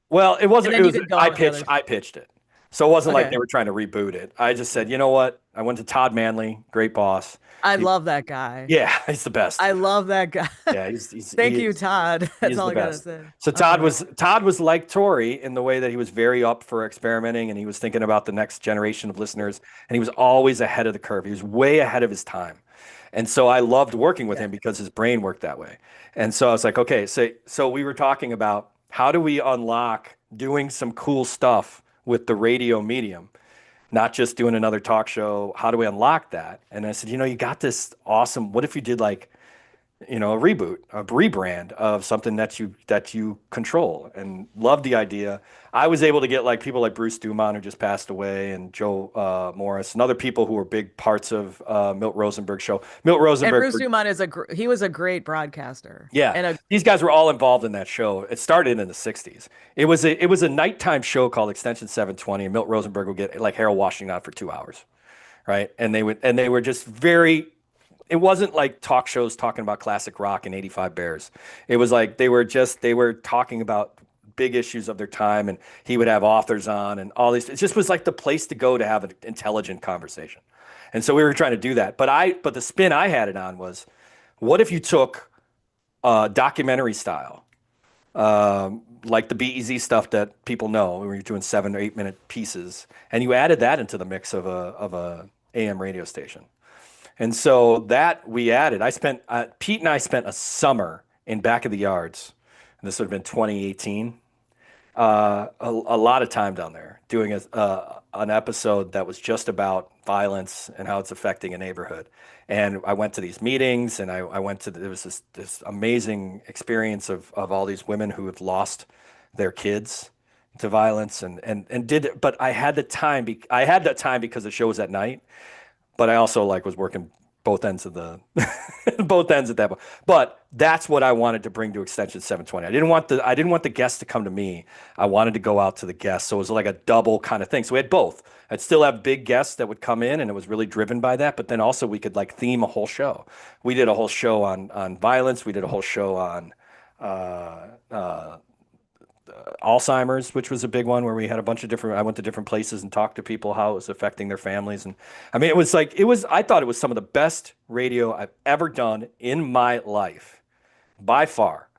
Well, it And wasn't. It then you was could go on with the other. I pitched it, so it wasn't like they Okay. were trying to reboot it. I just said, you know what? I went to Todd Manley, great boss. I He, love that guy. yeah, he's the best. I love that guy. Yeah, Thank you, Todd. he That's is all the I gotta best. say. So Okay. Todd was like Tori in the way that he was very up for experimenting and he was thinking about the next generation of listeners and he was always ahead of the curve. He was way ahead of his time. And so I loved working with Yeah. him because his brain worked that way. And so I was like, okay, so we were talking about how do we unlock doing some cool stuff with the radio medium, not just doing another talk show. How do we unlock that? And I said, you got this awesome. What if you did like a reboot, a rebrand of something that you control and love the idea. I was able to get like people like Bruce Dumont who just passed away and Joe Morris and other people who were big parts of Milt Rosenberg show. Milt And Rosenberg, Bruce Dumont he was a great broadcaster yeah, and a these guys were all involved in that show. It started in the 60s. It was a nighttime show called Extension 720 and Milt Rosenberg would get like Harold Washington on for 2 hours, right? And they were just very it wasn't like talk shows talking about classic rock and 85 Bears. It was like they were talking about big issues of their time and he would have authors on and all these. It just was like the place to go to have an intelligent conversation. And so we were trying to do that. But the spin I had it on was what if you took documentary style, like the BEZ stuff that people know, where you're doing 7 or 8 minute pieces, and you added that into the mix of a AM radio station. And so that we added. Pete and I spent a summer in back of the yards. And this would have been 2018. A lot of time down there doing an episode that was just about violence and how it's affecting a neighborhood. And I went to these meetings and I went to, there was this amazing experience of all these women who have lost their kids to violence and did it. But I had the time, I had that time because the show was at night but I also like was working both ends of the both ends at that point. But that's what I wanted to bring to Extension 720. I didn't want the guests to come to me. I wanted to go out to the guests. So it was like a double kind of thing. So we had both. I'd still have big guests that would come in and it was really driven by that, but then also we could like theme a whole show. We did a whole show on violence. We did a whole show on uh, uh, Alzheimer's, which was a big one where we had a bunch of different, I went to different places and talked to people how it was affecting their families. And I mean, I thought it was some of the best radio I've ever done in my life by far.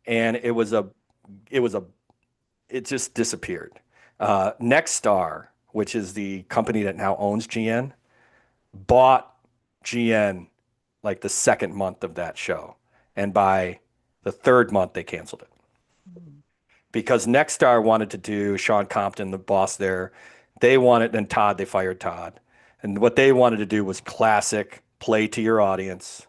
And it was a, it just disappeared. Nexstar, which is the company that now owns GN, bought GN like the second month of that show. And by the third month, they canceled it because Nexstar wanted to do Sean Compton, the boss there. They wanted, and Todd, they fired Todd. And what they wanted to do was classic, play to your audience,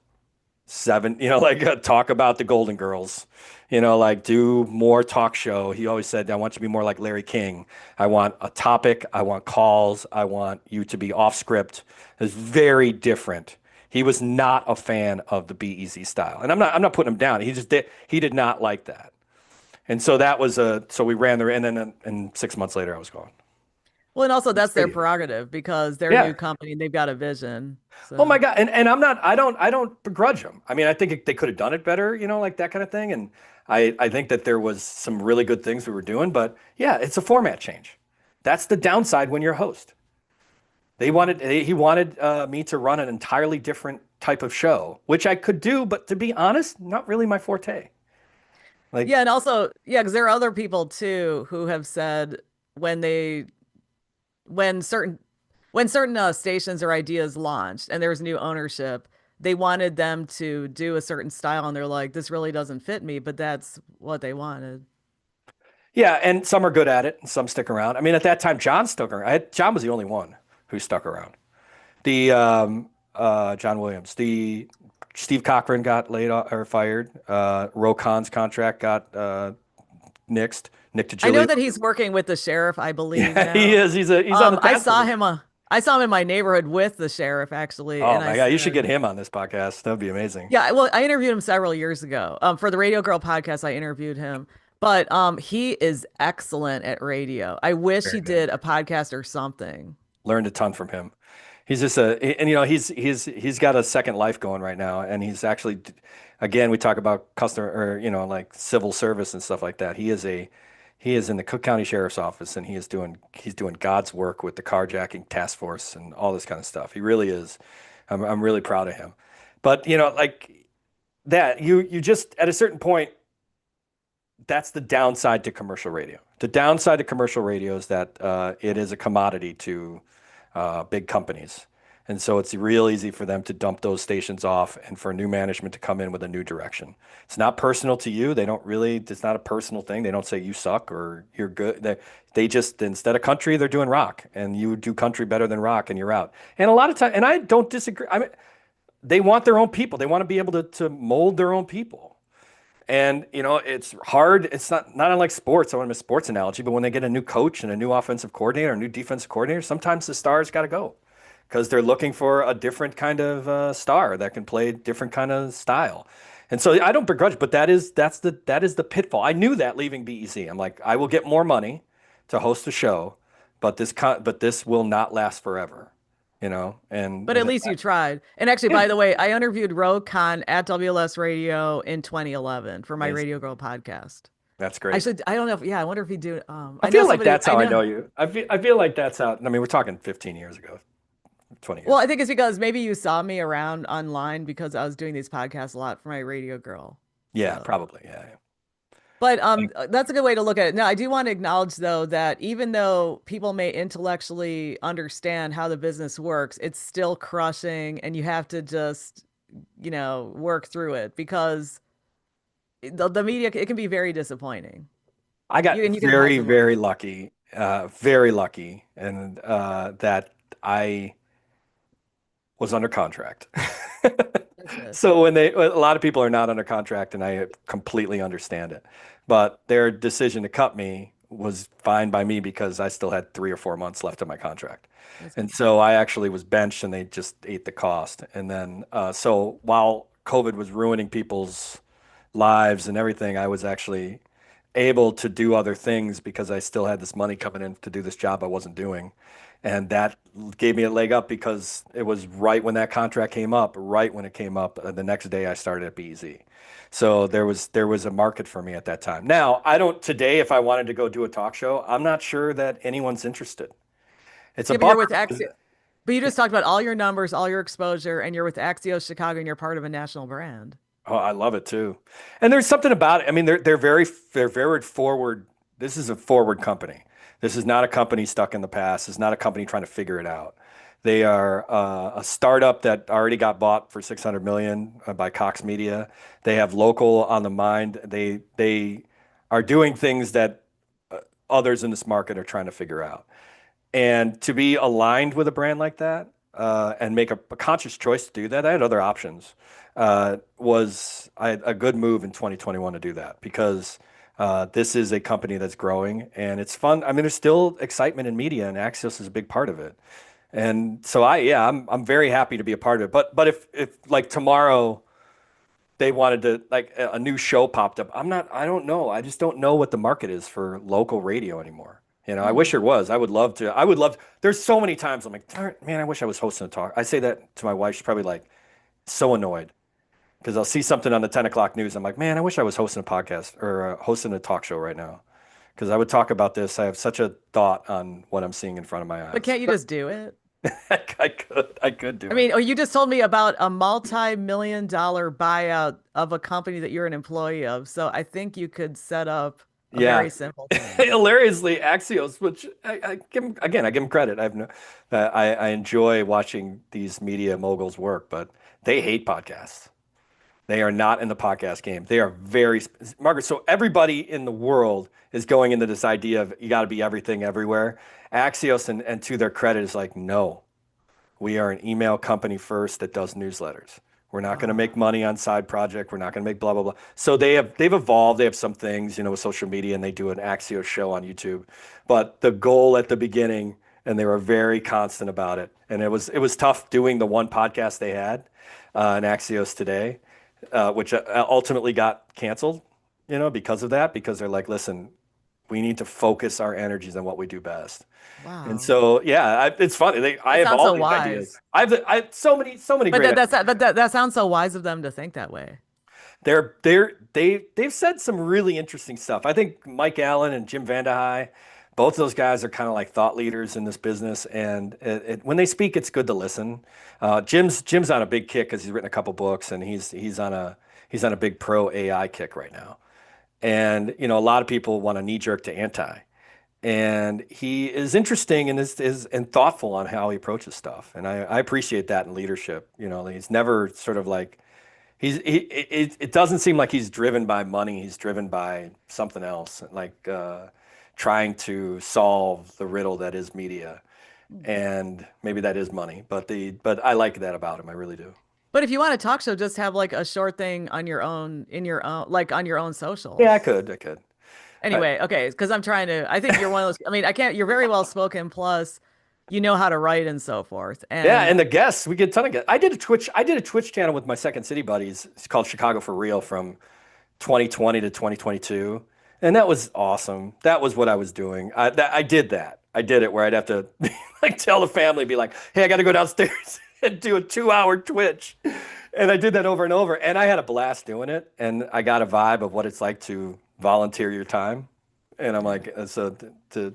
seven, like talk about the Golden Girls, like do more talk show. He always said, I want you to be more like Larry King. I want a topic. I want calls. I want you to be off script. It's very different. He was not a fan of the Be Easy style. And I'm not putting him down. He did not like that. And so so we ran and then and 6 months later I was gone. Well, and also It's that's their radio. prerogative because they're a Yeah. new company and they've got a vision. Oh my So, God. And I don't begrudge them. I mean, I think they could have done it better, like that kind of thing. And I think that there was some really good things we were doing, but yeah, it's a format change. That's the downside when you're a host. He wanted me to run an entirely different type of show, which I could do, but to be honest, not really my forte. Like, yeah, and also, yeah, because there are other people too who have said when they when certain when certain stations or ideas launched and there was new ownership, they wanted them to do a certain style, and they're like, "This really doesn't fit me," but that's what they wanted. yeah, and some are good at it, and some stick around. I mean, at that time, John stuck around. John was the only one who stuck around. The John Williams, the Steve Cochran got laid off or fired. Rokan's contract got nixed. Nick I know DiGilio. that he's working with the sheriff, I believe Yeah, he now. is. He's on the I task saw force. him. I saw him in my neighborhood with the sheriff actually, Oh and I my God, you should said, get him on this podcast. That'd be amazing. yeah, well, I interviewed him several years ago. For the Radio Girl podcast, I interviewed him. But he is excellent at radio. I wish he Very good. did a podcast or something. Learned a ton from him. He's just and he's got a second life going right now, and he's actually, again, we talk about customer or like civil service and stuff like that. He is in the Cook County Sheriff's Office, and he's doing God's work with the carjacking task force and all this kind of stuff. He really is. I'm really proud of him. But like that, you just at a certain point, that's the downside to commercial radio. The downside to commercial radio is that it is a commodity to big companies. And so it's real easy for them to dump those stations off and for new management to come in with a new direction. It's not personal to you. It's not a personal thing. They don't say you suck or you're good. They just, instead of country, they're doing rock and you do country better than rock and you're out. And a lot of time, and I don't disagree. I mean, they want their own people. They want to be able to mold their own people. And it's hard. It's not unlike sports. I want to make a sports analogy, but when they get a new coach and a new offensive coordinator, a new defensive coordinator, sometimes the stars got to go because they're looking for a different kind of star that can play a different kind of style. And so I don't begrudge, but that is the pitfall. I knew that leaving BEC. I'm like, I will get more money to host a show, but this will not last forever. But at And least you tried. And actually, yeah, by the way, I interviewed Ro Khan at WLS Radio in 2011 for my amazing. Radio Girl podcast. That's I great. should, I don't know if, yeah, I wonder if he do. I I know feel like somebody, that's I how I know. know you. I feel like that's how. I mean, we're talking 15 years ago, 20 Well, years I ago. think it's because maybe you saw me around online because I was doing these podcasts a lot for my Radio Girl. Yeah, So. probably. Yeah, yeah. But Like, that's a good way to look at it. Now, I do want to acknowledge, though, that even though people may intellectually understand how the business works, it's still crushing, and you have to just, work through it because the media it can be very disappointing. I got You can imagine why. very lucky, and that I was under contract. That's it. So a lot of people are not under contract, and I completely understand it. But their decision to cut me was fine by me because I still had 3 or 4 months left of my contract. That's And good. so I actually was benched and they just ate the cost. And then, so while COVID was ruining people's lives and everything, I was actually able to do other things because I still had this money coming in to do this job I wasn't doing. And that gave me a leg up because it was right when that contract came up, right when it came up, the next day I started at BZ. So there was a market for me at that time. Now, I don't today if I wanted to go do a talk show, I'm not sure that anyone's interested. It's a Yeah, but you're bummer. with Axios. But you just talked about all your numbers, all your exposure, and you're with Axios Chicago and you're part of a national brand. Oh, I love it too. And there's something about it. I mean, they're very forward. This is a forward company. This is not a company stuck in the past. It's not a company trying to figure it out. They are a startup that already got bought for 600 million by Cox Media. They have local on the mind. They are doing things that others in this market are trying to figure out. And to be aligned with a brand like that and make a conscious choice to do that, I had other options. I had a good move in 2021 to do that because this is a company that's growing and it's fun. I mean, there's still excitement in media, and Axios is a big part of it. And so yeah, I'm very happy to be a part of it. But if like tomorrow they wanted to like a new show popped up. I don't know. I just don't know what the market is for local radio anymore. I wish Hmm. there was. I would love. There's so many times I'm like, "Darn, man, I wish I was hosting a talk." I say that to my wife. She's probably like so annoyed because I'll see something on the 10 o'clock news. I'm like, man, I wish I was hosting a podcast or hosting a talk show right now because I would talk about this. I have such a thought on what I'm seeing in front of my But eyes. can't you just do it? I could I do it. mean, oh, you just told me about a multi-million-dollar buyout of a company that you're an employee of. So I think you could set up a Yeah, very simple thing. hilariously, Axios, which I give him again, I give him credit. I've no, I enjoy watching these media moguls work, but they hate podcasts. They are not in the podcast game. They are very Margaret. So everybody in the world is going into this idea of you got to be everything everywhere. Axios and to their credit is like, no, we are an email company first that does newsletters. We're not going to make Ah, money on side project. We're not going to make blah blah blah. So they've evolved. They have some things, with social media, and they do an Axios show on YouTube. But the goal at the beginning, and they were very constant about it. And it was tough doing the one podcast they had, in Axios today, which ultimately got canceled. Because of that, because they're like, listen, we need to focus our energies on what we do best. And wow. so, yeah, it's funny. I That have sounds all so these ideas. wise. I have so many But great that, that's ideas. that sounds so wise of them to think that way. They've said some really interesting stuff. I think Mike Allen and Jim Vandehei, both of those guys are kind of like thought leaders in this business. And when they speak, it's good to listen. Jim's on a big kick because he's written a couple books, and he's on a big pro AI kick right now. And a lot of people want to knee jerk to anti. And he is interesting and is and thoughtful on how he approaches stuff. And I appreciate that in leadership. He's never sort of like it doesn't seem like he's driven by money. He's driven by something else, like trying to solve the riddle that is media. Hmm. And maybe that is money, but I like that about him. I really do. But if you want a talk show, just have like a short thing on your own, in your own, like on your own Yeah, I socials. could. I could. I, Anyway, okay, because I think you're one of those, I mean, I can't, you're very well spoken, plus you know how to write and so forth. yeah, And and the guests, we get a ton of guests. I did a Twitch channel with my Second City buddies. It's called Chicago for Real from 2020 to 2022. And that was awesome. That was what I was doing. I did that. I did it where I'd have to like tell the family, be like, hey, I got to go downstairs and do a 2 hour Twitch. And I did that over and over. And I had a blast doing it. And I got a vibe of what it's like to volunteer your time. And I'm yeah, like, so to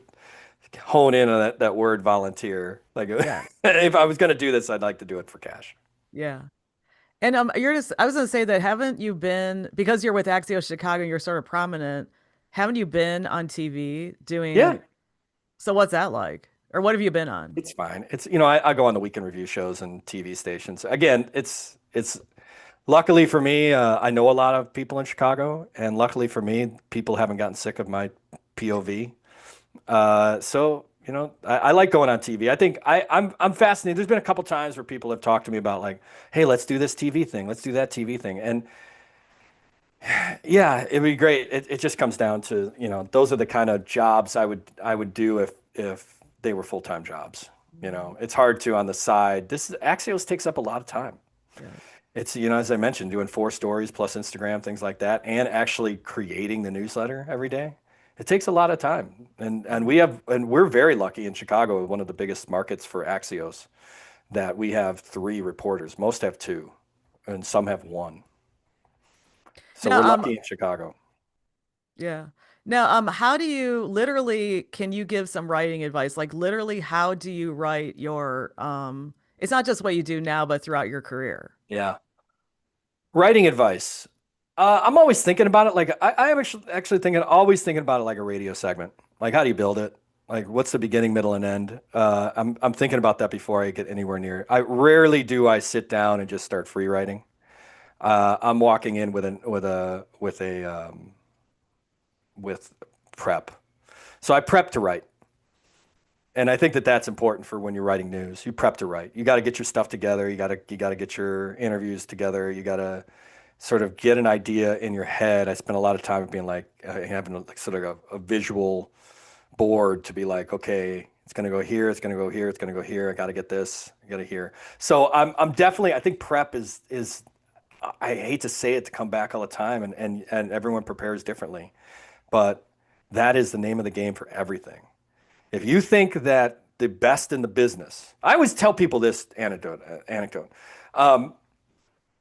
hone in on that word volunteer. Like, yes, if I was going to do this, I'd like to do it for cash. yeah. And I was gonna say that haven't you been, because you're with Axios Chicago and you're sort of prominent, haven't you been on TV Yeah, doing, so what's that like? Or what have you been on? it's fine. I go on the weekend review shows and TV stations. Again, it's luckily for me, I know a lot of people in Chicago, and luckily for me, people haven't gotten sick of my POV. So I like going on TV. I think I'm fascinated. There's been a couple times where people have talked to me about like, hey, let's do this TV thing, let's do that TV thing, and Yeah, it'd be great. It just comes down to, those are the kind of jobs I would do if they were full-time jobs. Mhm. It's hard to on the side. Axios takes up a lot of time. Yeah. It's, as I mentioned, doing 4 stories plus Instagram, things like that, and actually creating the newsletter every day. It takes a lot of time. And we're very lucky in Chicago, one of the biggest markets for Axios, that we have 3 reporters. Most have 2, and some have 1. So we're Now, lucky in Chicago. yeah. Now, how do you literally, can you give some writing advice? Like literally, how do you write your, it's not just what you do now, but throughout your career. Yeah. Writing advice. I'm always thinking about it. Like I am actually always thinking about it like a radio segment. Like how do you build it? Like what's the beginning, middle, and end? I'm thinking about that before I get anywhere near. I rarely do I sit down and just start free writing. I'm walking in with prep. So I prep to write. And I think that that's important for when you're writing news. You prep to write. You got to get your stuff together. You got to get your interviews together. You got to sort of get an idea in your head. I spent a lot of time being like having like sort of a visual board to be like, okay, it's gonna go here, it's gonna go here, it's gonna go here. I got to get this. I got to here. So I'm definitely. I think prep is. I hate to say it to come back all the time, and everyone prepares differently, but that is the name of the game for everything. If you think that the best in the business, I always tell people this anecdote. Um,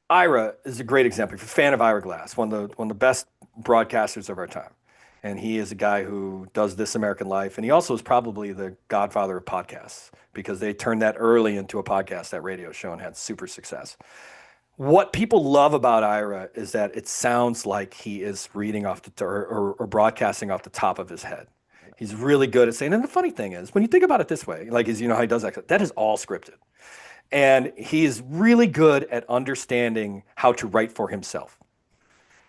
Ira is a great example. If you're a fan of Ira Glass, one of the best broadcasters of our time. And he is a guy who does This American Life. And he also is probably the godfather of podcasts because they turned that early into a podcast, that radio show, and had super success. What people love about Ira is that it sounds like he is reading off or broadcasting off the top of his head. He's really good at saying, and the funny thing is, when you think about it this way, like, as you know how he does that, that is all scripted. And he's really good at understanding how to write for himself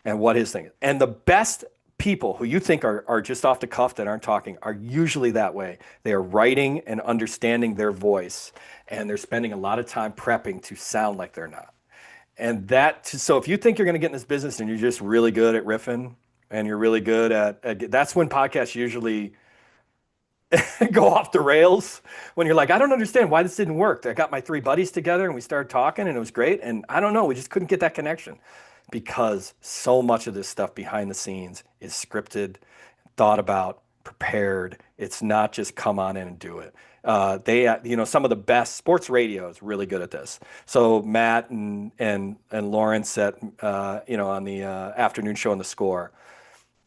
and what his thing is. And the best people who you think are just off the cuff that aren't talking are usually that way. They are writing and understanding their voice, and they're spending a lot of time prepping to sound like they're not. And so if you think you're going to get in this business and you're just really good at riffing and you're really good that's when podcasts usually go off the rails when you're like, I don't understand why this didn't work. I got my 3 buddies together and we started talking and it was great. And I don't know, we just couldn't get that connection because so much of this stuff behind the scenes is scripted, thought about, prepared. It's not just come on in and do it. Some of the best sports radio is really good at this. So Matt and Lawrence on the afternoon show on the Score,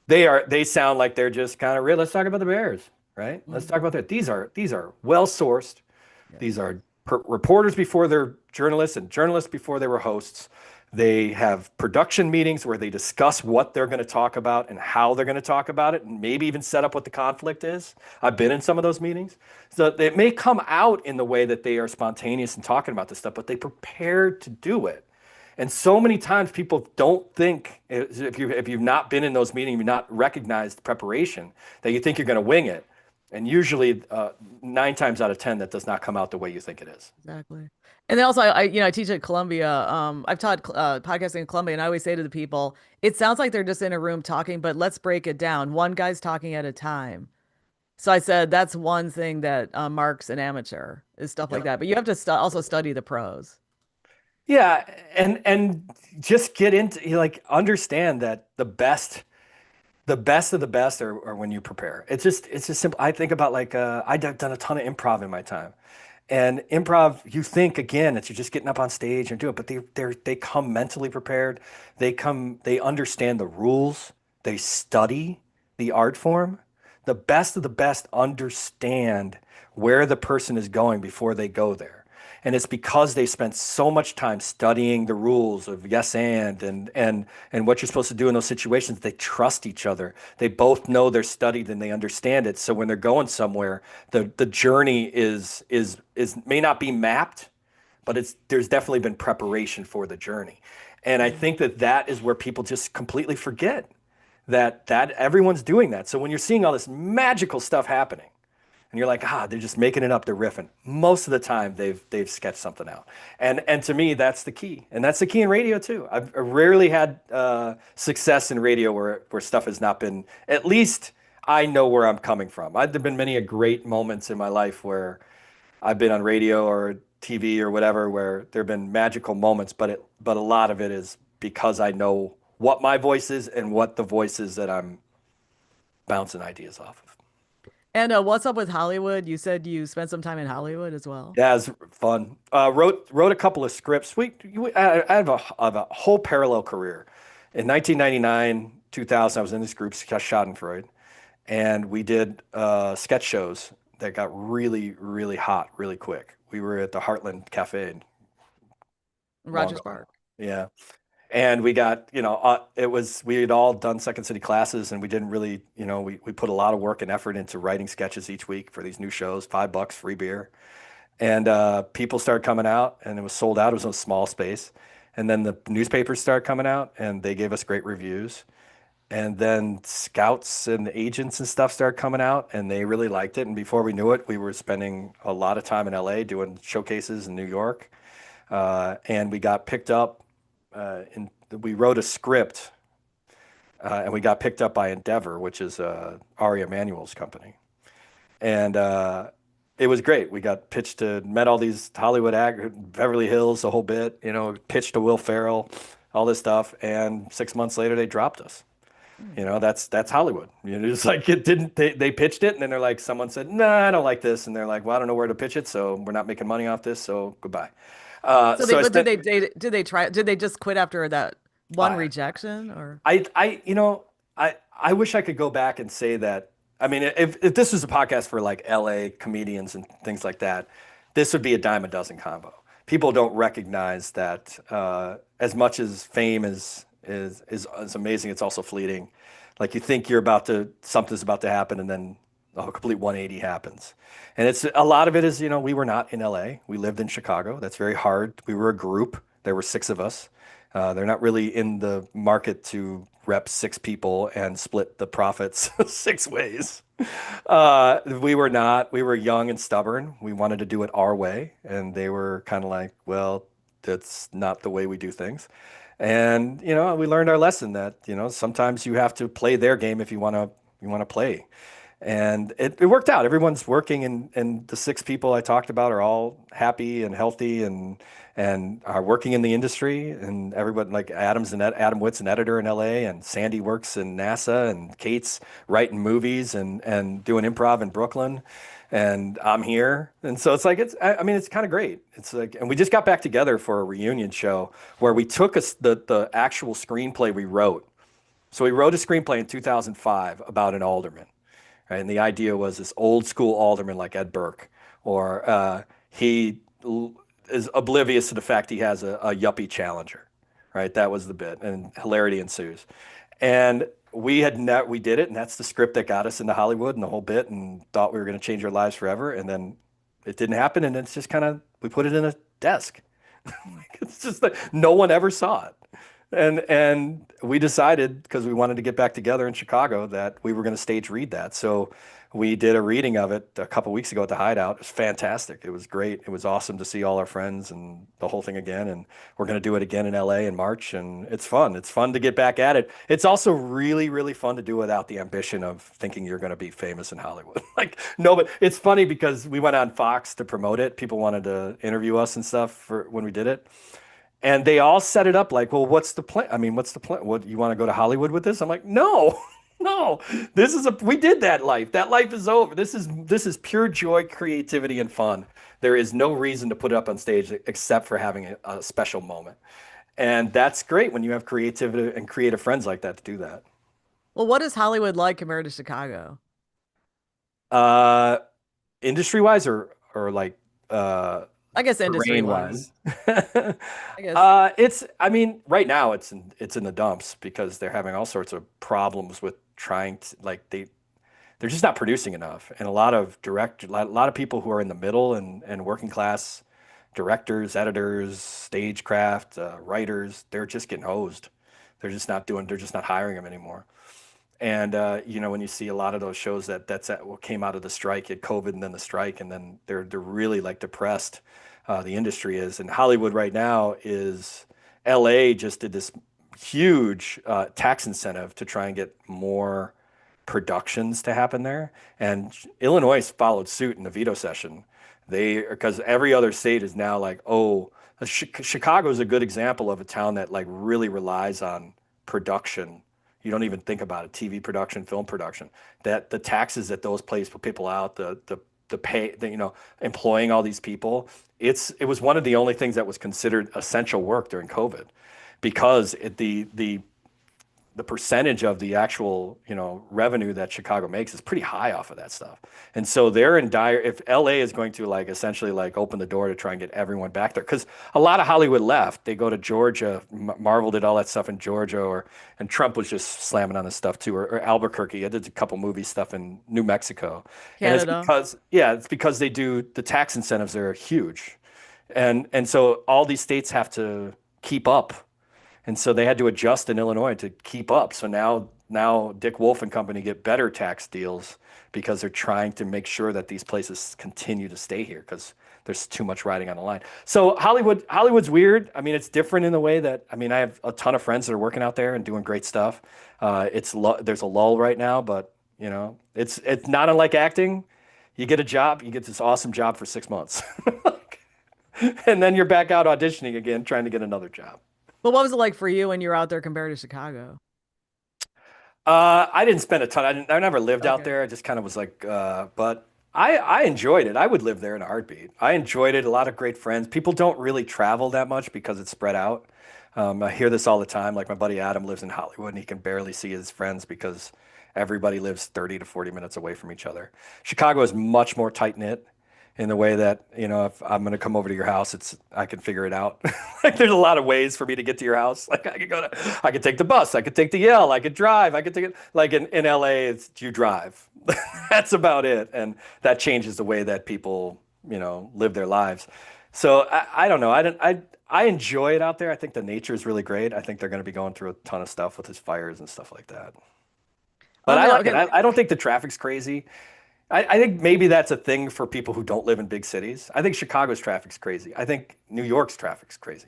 they sound like they're just kind of real. Let's talk about the Bears, right? Let's talk Mhm. about that. These are well sourced. These Yes. are reporters before they're journalists and journalists before they were hosts. They have production meetings where they discuss what they're going to talk about and how they're going to talk about it, and maybe even set up what the conflict is. I've been in some of those meetings. So it may come out in the way that they are spontaneous and talking about this stuff, but they prepared to do it. And so many times people don't think if you've not been in those meetings, you've not recognized preparation, that you think you're going to wing it. And usually, 9 times out of 10, that does not come out the way you think it is. Exactly. And then also, I teach at Columbia. I've taught podcasting in Columbia, and I always say to the people, it sounds like they're just in a room talking, but let's break it down. One guy's talking at a time. So I said that's one thing that marks an amateur is stuff like Yeah. that. But you have to also study the pros. Yeah, and just get into like understand that the best of the best are when you prepare. It's just simple. I think about like I've done a ton of improv in my time, and improv you think again that you're just getting up on stage and do it, but they come mentally prepared. They understand the rules. They study the art form. The best of the best understand where the person is going before they go there. And it's because they spent so much time studying the rules of yes and what you're supposed to do in those situations. They trust each other. They both know they're studied and they understand it. So when they're going somewhere, the journey is may not be mapped, but there's definitely been preparation for the journey. And I Mhm. think that is where people just completely forget that everyone's doing that. So when you're seeing all this magical stuff happening, and you're like, they're just making it up, they're riffing. Most of the time, they've sketched something out, and to me, that's the key, and that's the key in radio too. I've rarely had success in radio where stuff has not been. At least I know where I'm coming from. There've been many a great moments in my life where I've been on radio or TV or whatever where there have been magical moments, but a lot of it is because I know what my voice is and what the voice is that I'm bouncing ideas off of. And what's up with Hollywood? You said you spent some time in Hollywood as well. Yeah, it was fun. Wrote a couple of scripts. I have a whole parallel career. In 1999, 2000, I was in this group, Schadenfreude, and we did sketch shows that got really, really hot really quick. We were at the Heartland Cafe in Long Rogers Island. Park. Yeah. And we got, we had all done Second City classes and we didn't really, we put a lot of work and effort into writing sketches each week for these new shows, $5, free beer. And people started coming out and it was sold out. It was in a small space. And then the newspapers started coming out and they gave us great reviews. And then scouts and agents and stuff started coming out and they really liked it. And before we knew it, we were spending a lot of time in LA doing showcases in New York. And we got picked up we wrote a script and we got picked up by Endeavor, which is Ari Emanuel's company. And it was great. We got pitched to, met all these Hollywood Beverly Hills, the whole bit, pitched to Will Ferrell, all this stuff. And 6 months later, they dropped us. Hmm. That's Hollywood. It's like it didn't. They pitched it, and then they're like, someone said, "Nah, I don't like this," and they're like, "Well, I don't know where to pitch it, so we're not making money off this, so goodbye." So So I but did spent. they try, did they just quit after that one I, rejection or? I wish I could go back and say that. I mean, if this was a podcast for like LA comedians and things like that, this would be a dime a dozen combo. People don't recognize that as much as fame is amazing, it's also fleeting. Like you think something's about to happen, and then a complete 180 happens. And it's a lot of it is, we were not in LA. We lived in Chicago. That's very hard. We were a group. There were six of us. They're not really in the market to rep six people and split the profits six ways. We were not. We were young and stubborn. We wanted to do it our way, and they were kind of like, well, that's not the way we do things. And we learned our lesson that sometimes you have to play their game if you want to play. And it worked out. Everyone's working, and the six people I talked about are all happy and healthy and are working in the industry. And everyone like Adam Witt's an editor in LA, and Sandy works in NASA, and Kate's writing movies and doing improv in Brooklyn. And I'm here, and so it's like I mean, it's kind of great. It's like, and we just got back together for a reunion show where we took us the actual screenplay we wrote. So we wrote a screenplay in 2005 about an alderman, right? And the idea was this old school alderman like Ed Burke, or is oblivious to the fact he has a yuppie challenger, right? That was the bit, and hilarity ensues. And we did it, and that's the script that got us into Hollywood and the whole bit, and thought we were going to change our lives forever. And then it didn't happen, and it's just kind of we put it in a desk. It's just like no one ever saw it. And we decided because we wanted to get back together in Chicago that we were going to stage read that. So we did a reading of it a couple weeks ago at the Hideout. It was fantastic. It was great. It was awesome to see all our friends and the whole thing again. And we're going to do it again in LA in March. And it's fun. It's fun to get back at it. It's also really, really fun to do without the ambition of thinking you're going to be famous in Hollywood. Like, no, but it's funny because we went on Fox to promote it. People wanted to interview us and stuff for when we did it. And they all set it up like, well, what's the plan? I mean, what's the plan? What, you want to go to Hollywood with this? I'm like, no, no. We did that life. That life is over. This is pure joy, creativity, and fun. There is no reason to put it up on stage except for having a special moment. And that's great when you have creativity and creative friends like that to do that. Well, what is Hollywood like compared to Chicago? Uh, Industry wise or like I guess industry terrain wise. wise. I guess. I mean, right now it's in the dumps because they're having all sorts of problems with trying to like they're just not producing enough. And a lot of people who are in the middle and working class directors, editors, stagecraft, writers, they're just getting hosed. They're just not hiring them anymore. And when you see a lot of those shows what came out of the strike, you had COVID and then the strike, and then they're really like depressed. The industry is, and Hollywood right now is. LA just did this huge tax incentive to try and get more productions to happen there, and Illinois followed suit in the veto session. Because every other state is now like, oh, Chicago is a good example of a town that like really relies on production. You don't even think about it, TV production, film production. That the taxes that those places put people out, the pay, employing all these people. It was one of the only things that was considered essential work during COVID, because the percentage of the actual revenue that Chicago makes is pretty high off of that stuff. And so they're in dire, if LA is going to like essentially like open the door to try and get everyone back there, because a lot of Hollywood left, they go to Georgia. Marvel did all that stuff in Georgia, and Trump was just slamming on this stuff too, or Albuquerque. I did a couple movie stuff in New Mexico, and Canada. it's because they do the tax incentives are huge, and so all these states have to keep up, and so they had to adjust in Illinois to keep up. So now Dick Wolf and company get better tax deals because they're trying to make sure that these places continue to stay here because there's too much riding on the line. So Hollywood's weird. I mean, it's different in the way that, I mean, I have a ton of friends that are working out there and doing great stuff. There's a lull right now, but it's not unlike acting. You get a job, you get this awesome job for 6 months, and then you're back out auditioning again, trying to get another job. But what was it like for you when you were out there compared to Chicago? I didn't spend a ton. I never lived out Okay. there. I just kind of was like, but I enjoyed it. I would live there in a heartbeat. I enjoyed it. A lot of great friends. People don't really travel that much because it's spread out. I hear this all the time. Like my buddy Adam lives in Hollywood and he can barely see his friends because everybody lives 30 to 40 minutes away from each other. Chicago is much more tight knit in the way that, if I'm going to come over to your house, I can figure it out. Like there's a lot of ways for me to get to your house. Like I could take the bus, I could take the L, I could drive, I could take it. Like in LA, it's you drive. That's about it. And that changes the way that people, live their lives. So I don't know. I enjoy it out there. I think the nature is really great. I think they're going to be going through a ton of stuff with his fires and stuff like that. But Oh I man, like it. okay. I don't think the traffic's crazy. I think maybe that's a thing for people who don't live in big cities. I think Chicago's traffic's crazy. I think New York's traffic's crazy.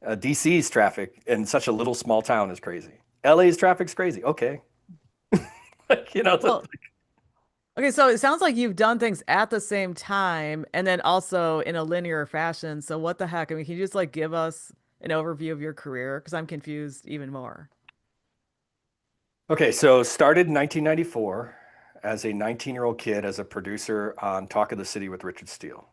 DC's traffic in such a little small town is crazy. LA's traffic's crazy. Okay. Like, Well, okay, so it sounds like you've done things at the same time and then also in a linear fashion. So what the heck? I mean, can you just like give us an overview of your career? Because I'm confused even more. okay. So started in 1994 as a 19-year-old kid as a producer on Talk of the City with Richard Steele.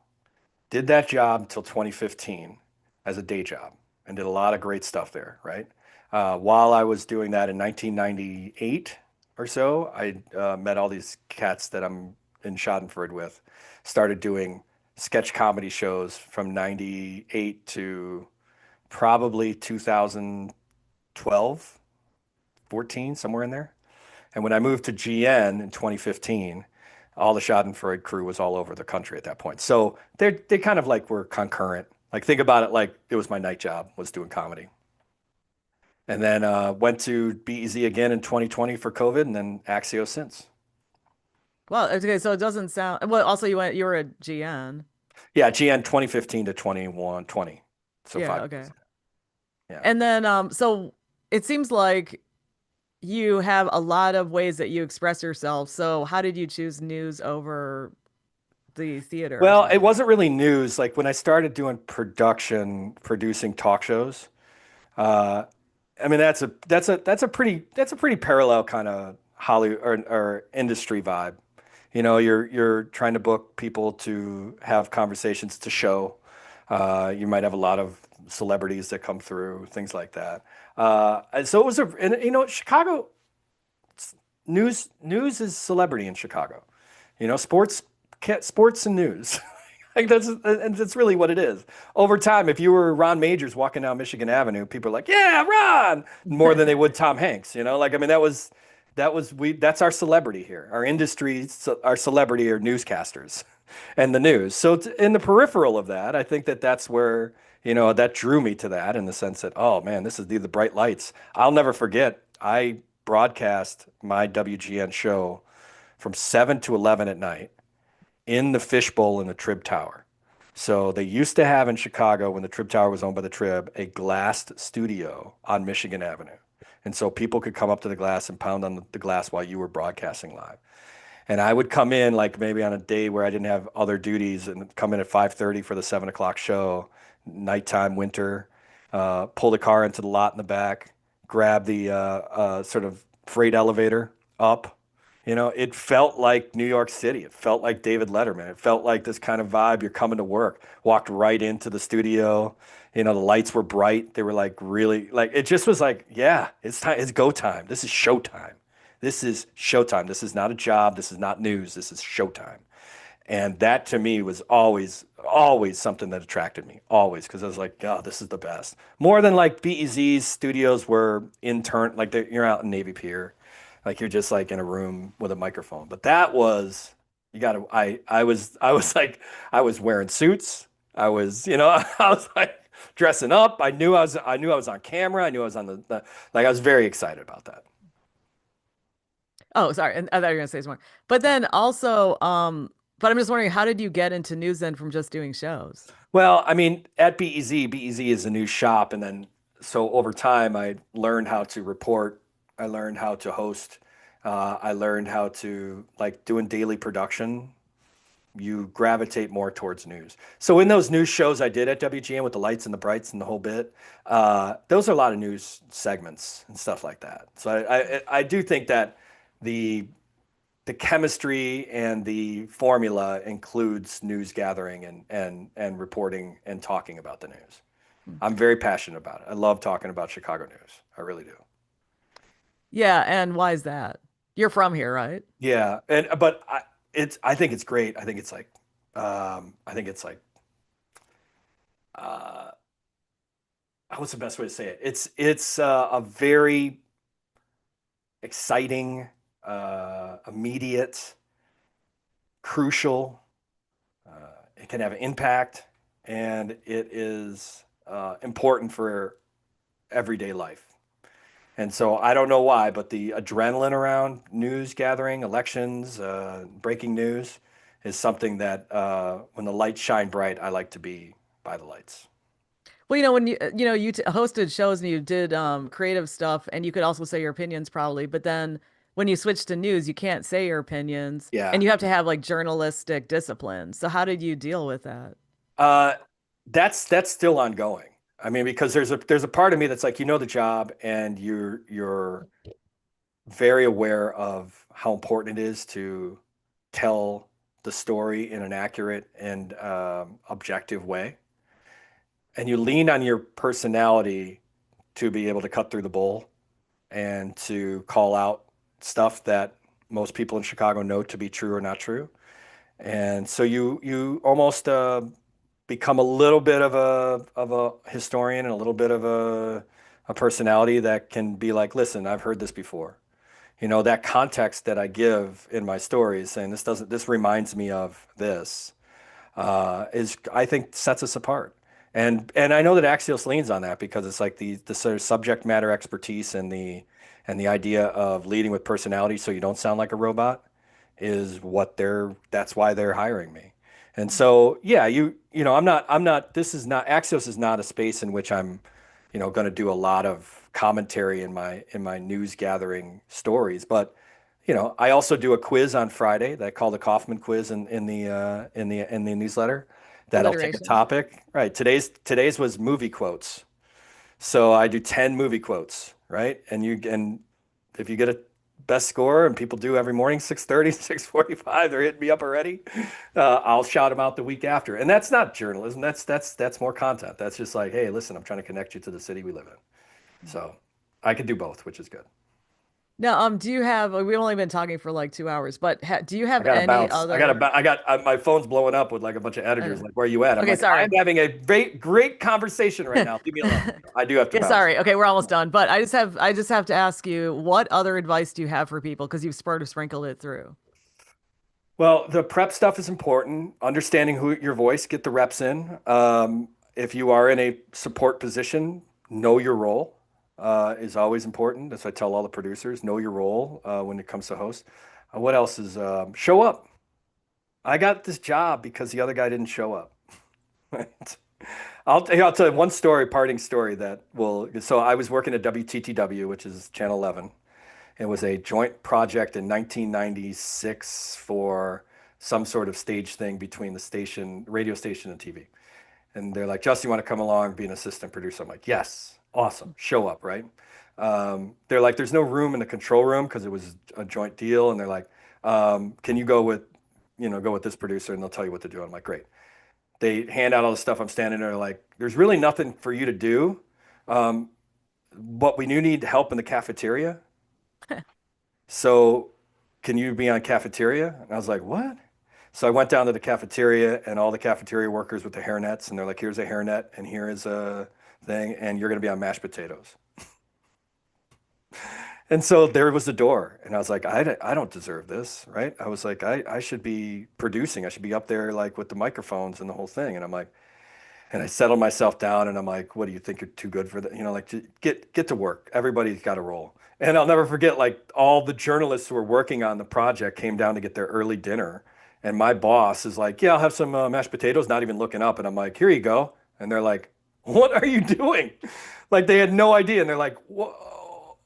Did that job until 2015 as a day job and did a lot of great stuff there, right? While I was doing that in 1998 or so, I met all these cats that I'm in Schadenfreude with, started doing sketch comedy shows from 98 to probably 2012, 14, somewhere in there. And when I moved to GN in 2015, all the Schadenfreude crew was all over the country at that point. So they kind of like were concurrent. Like think about it like it was my night job was doing comedy. And then went to BEZ again in 2020 for COVID, and then Axios since. Well, okay, so it doesn't sound well, also you were at GN. Yeah, GN 2015 to 21, 20. So Yeah, 5 years. okay. Yeah. And then so it seems like you have a lot of ways that you express yourself. So how did you choose news over the theater or Well, it something? wasn't really news. Like when I started doing production, producing talk shows, uh, I mean that's a pretty parallel kind of Hollywood or industry vibe. You're trying to book people to have conversations to show. You might have a lot of celebrities that come through, things like that. And so it was and Chicago news is celebrity in Chicago. Sports and news. Like that's really what it is. Over time, if you were Ron Majors walking down Michigan Avenue, people are like, "Yeah, Ron," more than they would Tom Hanks. Like I mean, that's our celebrity here. Our industry, our celebrity are newscasters, and the news. So in the peripheral of that, I think that's where that drew me to that in the sense that, oh man, this is the bright lights. I'll never forget. I broadcast my WGN show from 7 to 11 at night in the fishbowl in the Trib Tower. So they used to have in Chicago, when the Trib Tower was owned by the Trib, a glassed studio on Michigan Avenue. And so people could come up to the glass and pound on the glass while you were broadcasting live. And I would come in like maybe on a day where I didn't have other duties and come in at 5:30 for the 7 o'clock show, nighttime, winter, pull the car into the lot in the back, grab the sort of freight elevator up. It felt like New York City. It felt like David Letterman. It felt like this kind of vibe. You're coming to work, walked right into the studio. The lights were bright. They were like really like it just was like, yeah, it's time. It's go time. This is showtime. This is showtime. This is not a job. This is not news. This is showtime. And that to me was always something that attracted me, always, because I was like, oh, this is the best. More than like BEZ's studios were intern, like you're out in Navy Pier, like you're just like in a room with a microphone. But that was, you got to, I was like, I was wearing suits. I was, I was like dressing up. I knew I was on camera. I knew I was on like I was very excited about that. Oh, sorry. And I thought you were gonna say some more. But then also, but I'm just wondering, how did you get into news then from just doing shows? Well, I mean, at BEZ is a new shop, and then so over time, I learned how to report. I learned how to host. I learned how to like doing daily production. You gravitate more towards news. So in those news shows I did at WGN with the lights and the brights and the whole bit, those are a lot of news segments and stuff like that. So I do think that the the chemistry and the formula includes news gathering and reporting and talking about the news. Hmm. I'm very passionate about it. I love talking about Chicago news. I really do. Yeah, and why is that? You're from here, right? Yeah, and but I think it's great. I think it's like uh, what's the best way to say it? It's a very exciting, immediate, crucial. It can have an impact, and it is important for everyday life. And so I don't know why, but the adrenaline around news gathering, elections, breaking news is something that when the lights shine bright, I like to be by the lights. Well, when you t hosted shows and you did creative stuff, and you could also say your opinions probably, but then when you switch to news, you can't say your opinions, Yeah. and you have to have like journalistic discipline. So how did you deal with that? Uh, that's still ongoing. I mean, because there's a part of me that's like, the job and you're very aware of how important it is to tell the story in an accurate and objective way. And you lean on your personality to be able to cut through the bull and to call out stuff that most people in Chicago know to be true or not true. And so you almost become a little bit of a historian and a little bit of a personality that can be like, listen, I've heard this before. That context that I give in my stories, saying this reminds me of this, is I think sets us apart. And I know that Axios leans on that because it's like the sort of subject matter expertise and the idea of leading with personality so you don't sound like a robot is that's why they're hiring me. And so yeah, I'm not this is not Axios is not a space in which I'm going to do a lot of commentary in my news gathering stories, but I also do a quiz on Friday that I call the Kaufmann quiz in the newsletter. That'll take a Alliteration. topic. Right. Today's was movie quotes. So I do 10 movie quotes, right? And if you get a best score and people do every morning 6:30, 6:45, they're hitting me up already. I'll shout them out the week after. And that's not journalism. That's more content. That's just like, hey, listen, I'm trying to connect you to the city we live in. So I can do both, which is good. Now, do you have, we've only been talking for like 2 hours, but ha do you I have got to any bounce. other, My phone's blowing up with like a bunch of editors. okay, Like, where are you at? I'm okay, like, I'm sorry. having a great conversation right now. Leave me alone. I do have to Yeah, bounce. sorry. Okay, we're almost done. But I just have to ask you, what other advice do you have for people? Because you've sort of sprinkled it through. Well, the prep stuff is important. Understanding who your voice, get the reps in. If you are in a support position, know your role. is always important. That's what I tell all the producers. Know your role when it comes to host. What else is show up? I got this job because the other guy didn't show up. Right? I'll tell you one story, parting story that will. So I was working at WTTW, which is Channel 11. It was a joint project in 1996 for some sort of stage thing between the station, radio station, and TV. And they're like, Justin, you want to come along, be an assistant producer? I'm like, yes, awesome, show up, right? They're like, there's no room in the control room because it was a joint deal, and they're like, can you go with, go with this producer, and they'll tell you what to do. I'm like, great. They hand out all the stuff. I'm standing there like, there's really nothing for you to do, um, but we do need help in the cafeteria. So can you be on cafeteria? And I was like, what? So I went down to the cafeteria and all the cafeteria workers with the hairnets, and they're like, here's a hairnet and here is a thing, and you're going to be on mashed potatoes. And so there was the door. And I was like, I don't deserve this, right? I was like, I should be producing. I should be up there like with the microphones and the whole thing. And I'm like, and I settled myself down and I'm like, what do you think you're too good for that? Like get to work. Everybody's got a role. And I'll never forget, like all the journalists who were working on the project came down to get their early dinner. And my boss is like, yeah, I'll have some mashed potatoes, not even looking up. And I'm like, here you go. And they're like, what are you doing? Like they had no idea. And they're like, whoa.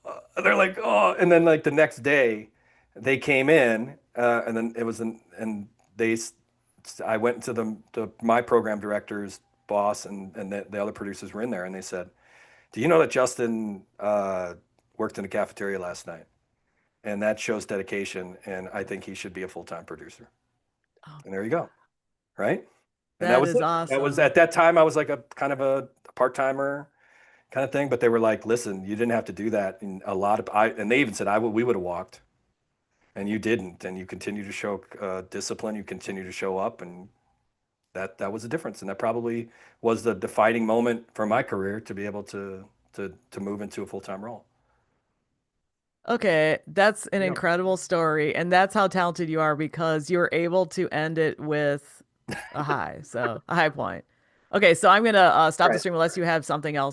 They're like, oh. And then like the next day they came in and then it was, and they, I went into my program director's boss and the other producers were in there and they said, do you know that Justin worked in the cafeteria last night? And that shows dedication. And I think he should be a full-time producer. Oh, And there you go. Right. And that that was is it. That was awesome. at that time, I was like a kind of a part-timer kind of thing. But they were like, listen, you didn't have to do that. And and they even said, we would have walked and you didn't. And you continue to show discipline. You continue to show up. And that was the difference. And that probably was the defining moment for my career to be able to move into a full-time role. Okay, that's an Yeah. incredible story. And that's how talented you are because you're able to end it with a high. So, a high point. Okay, so I'm gonna stop the Right. stream unless you have something else.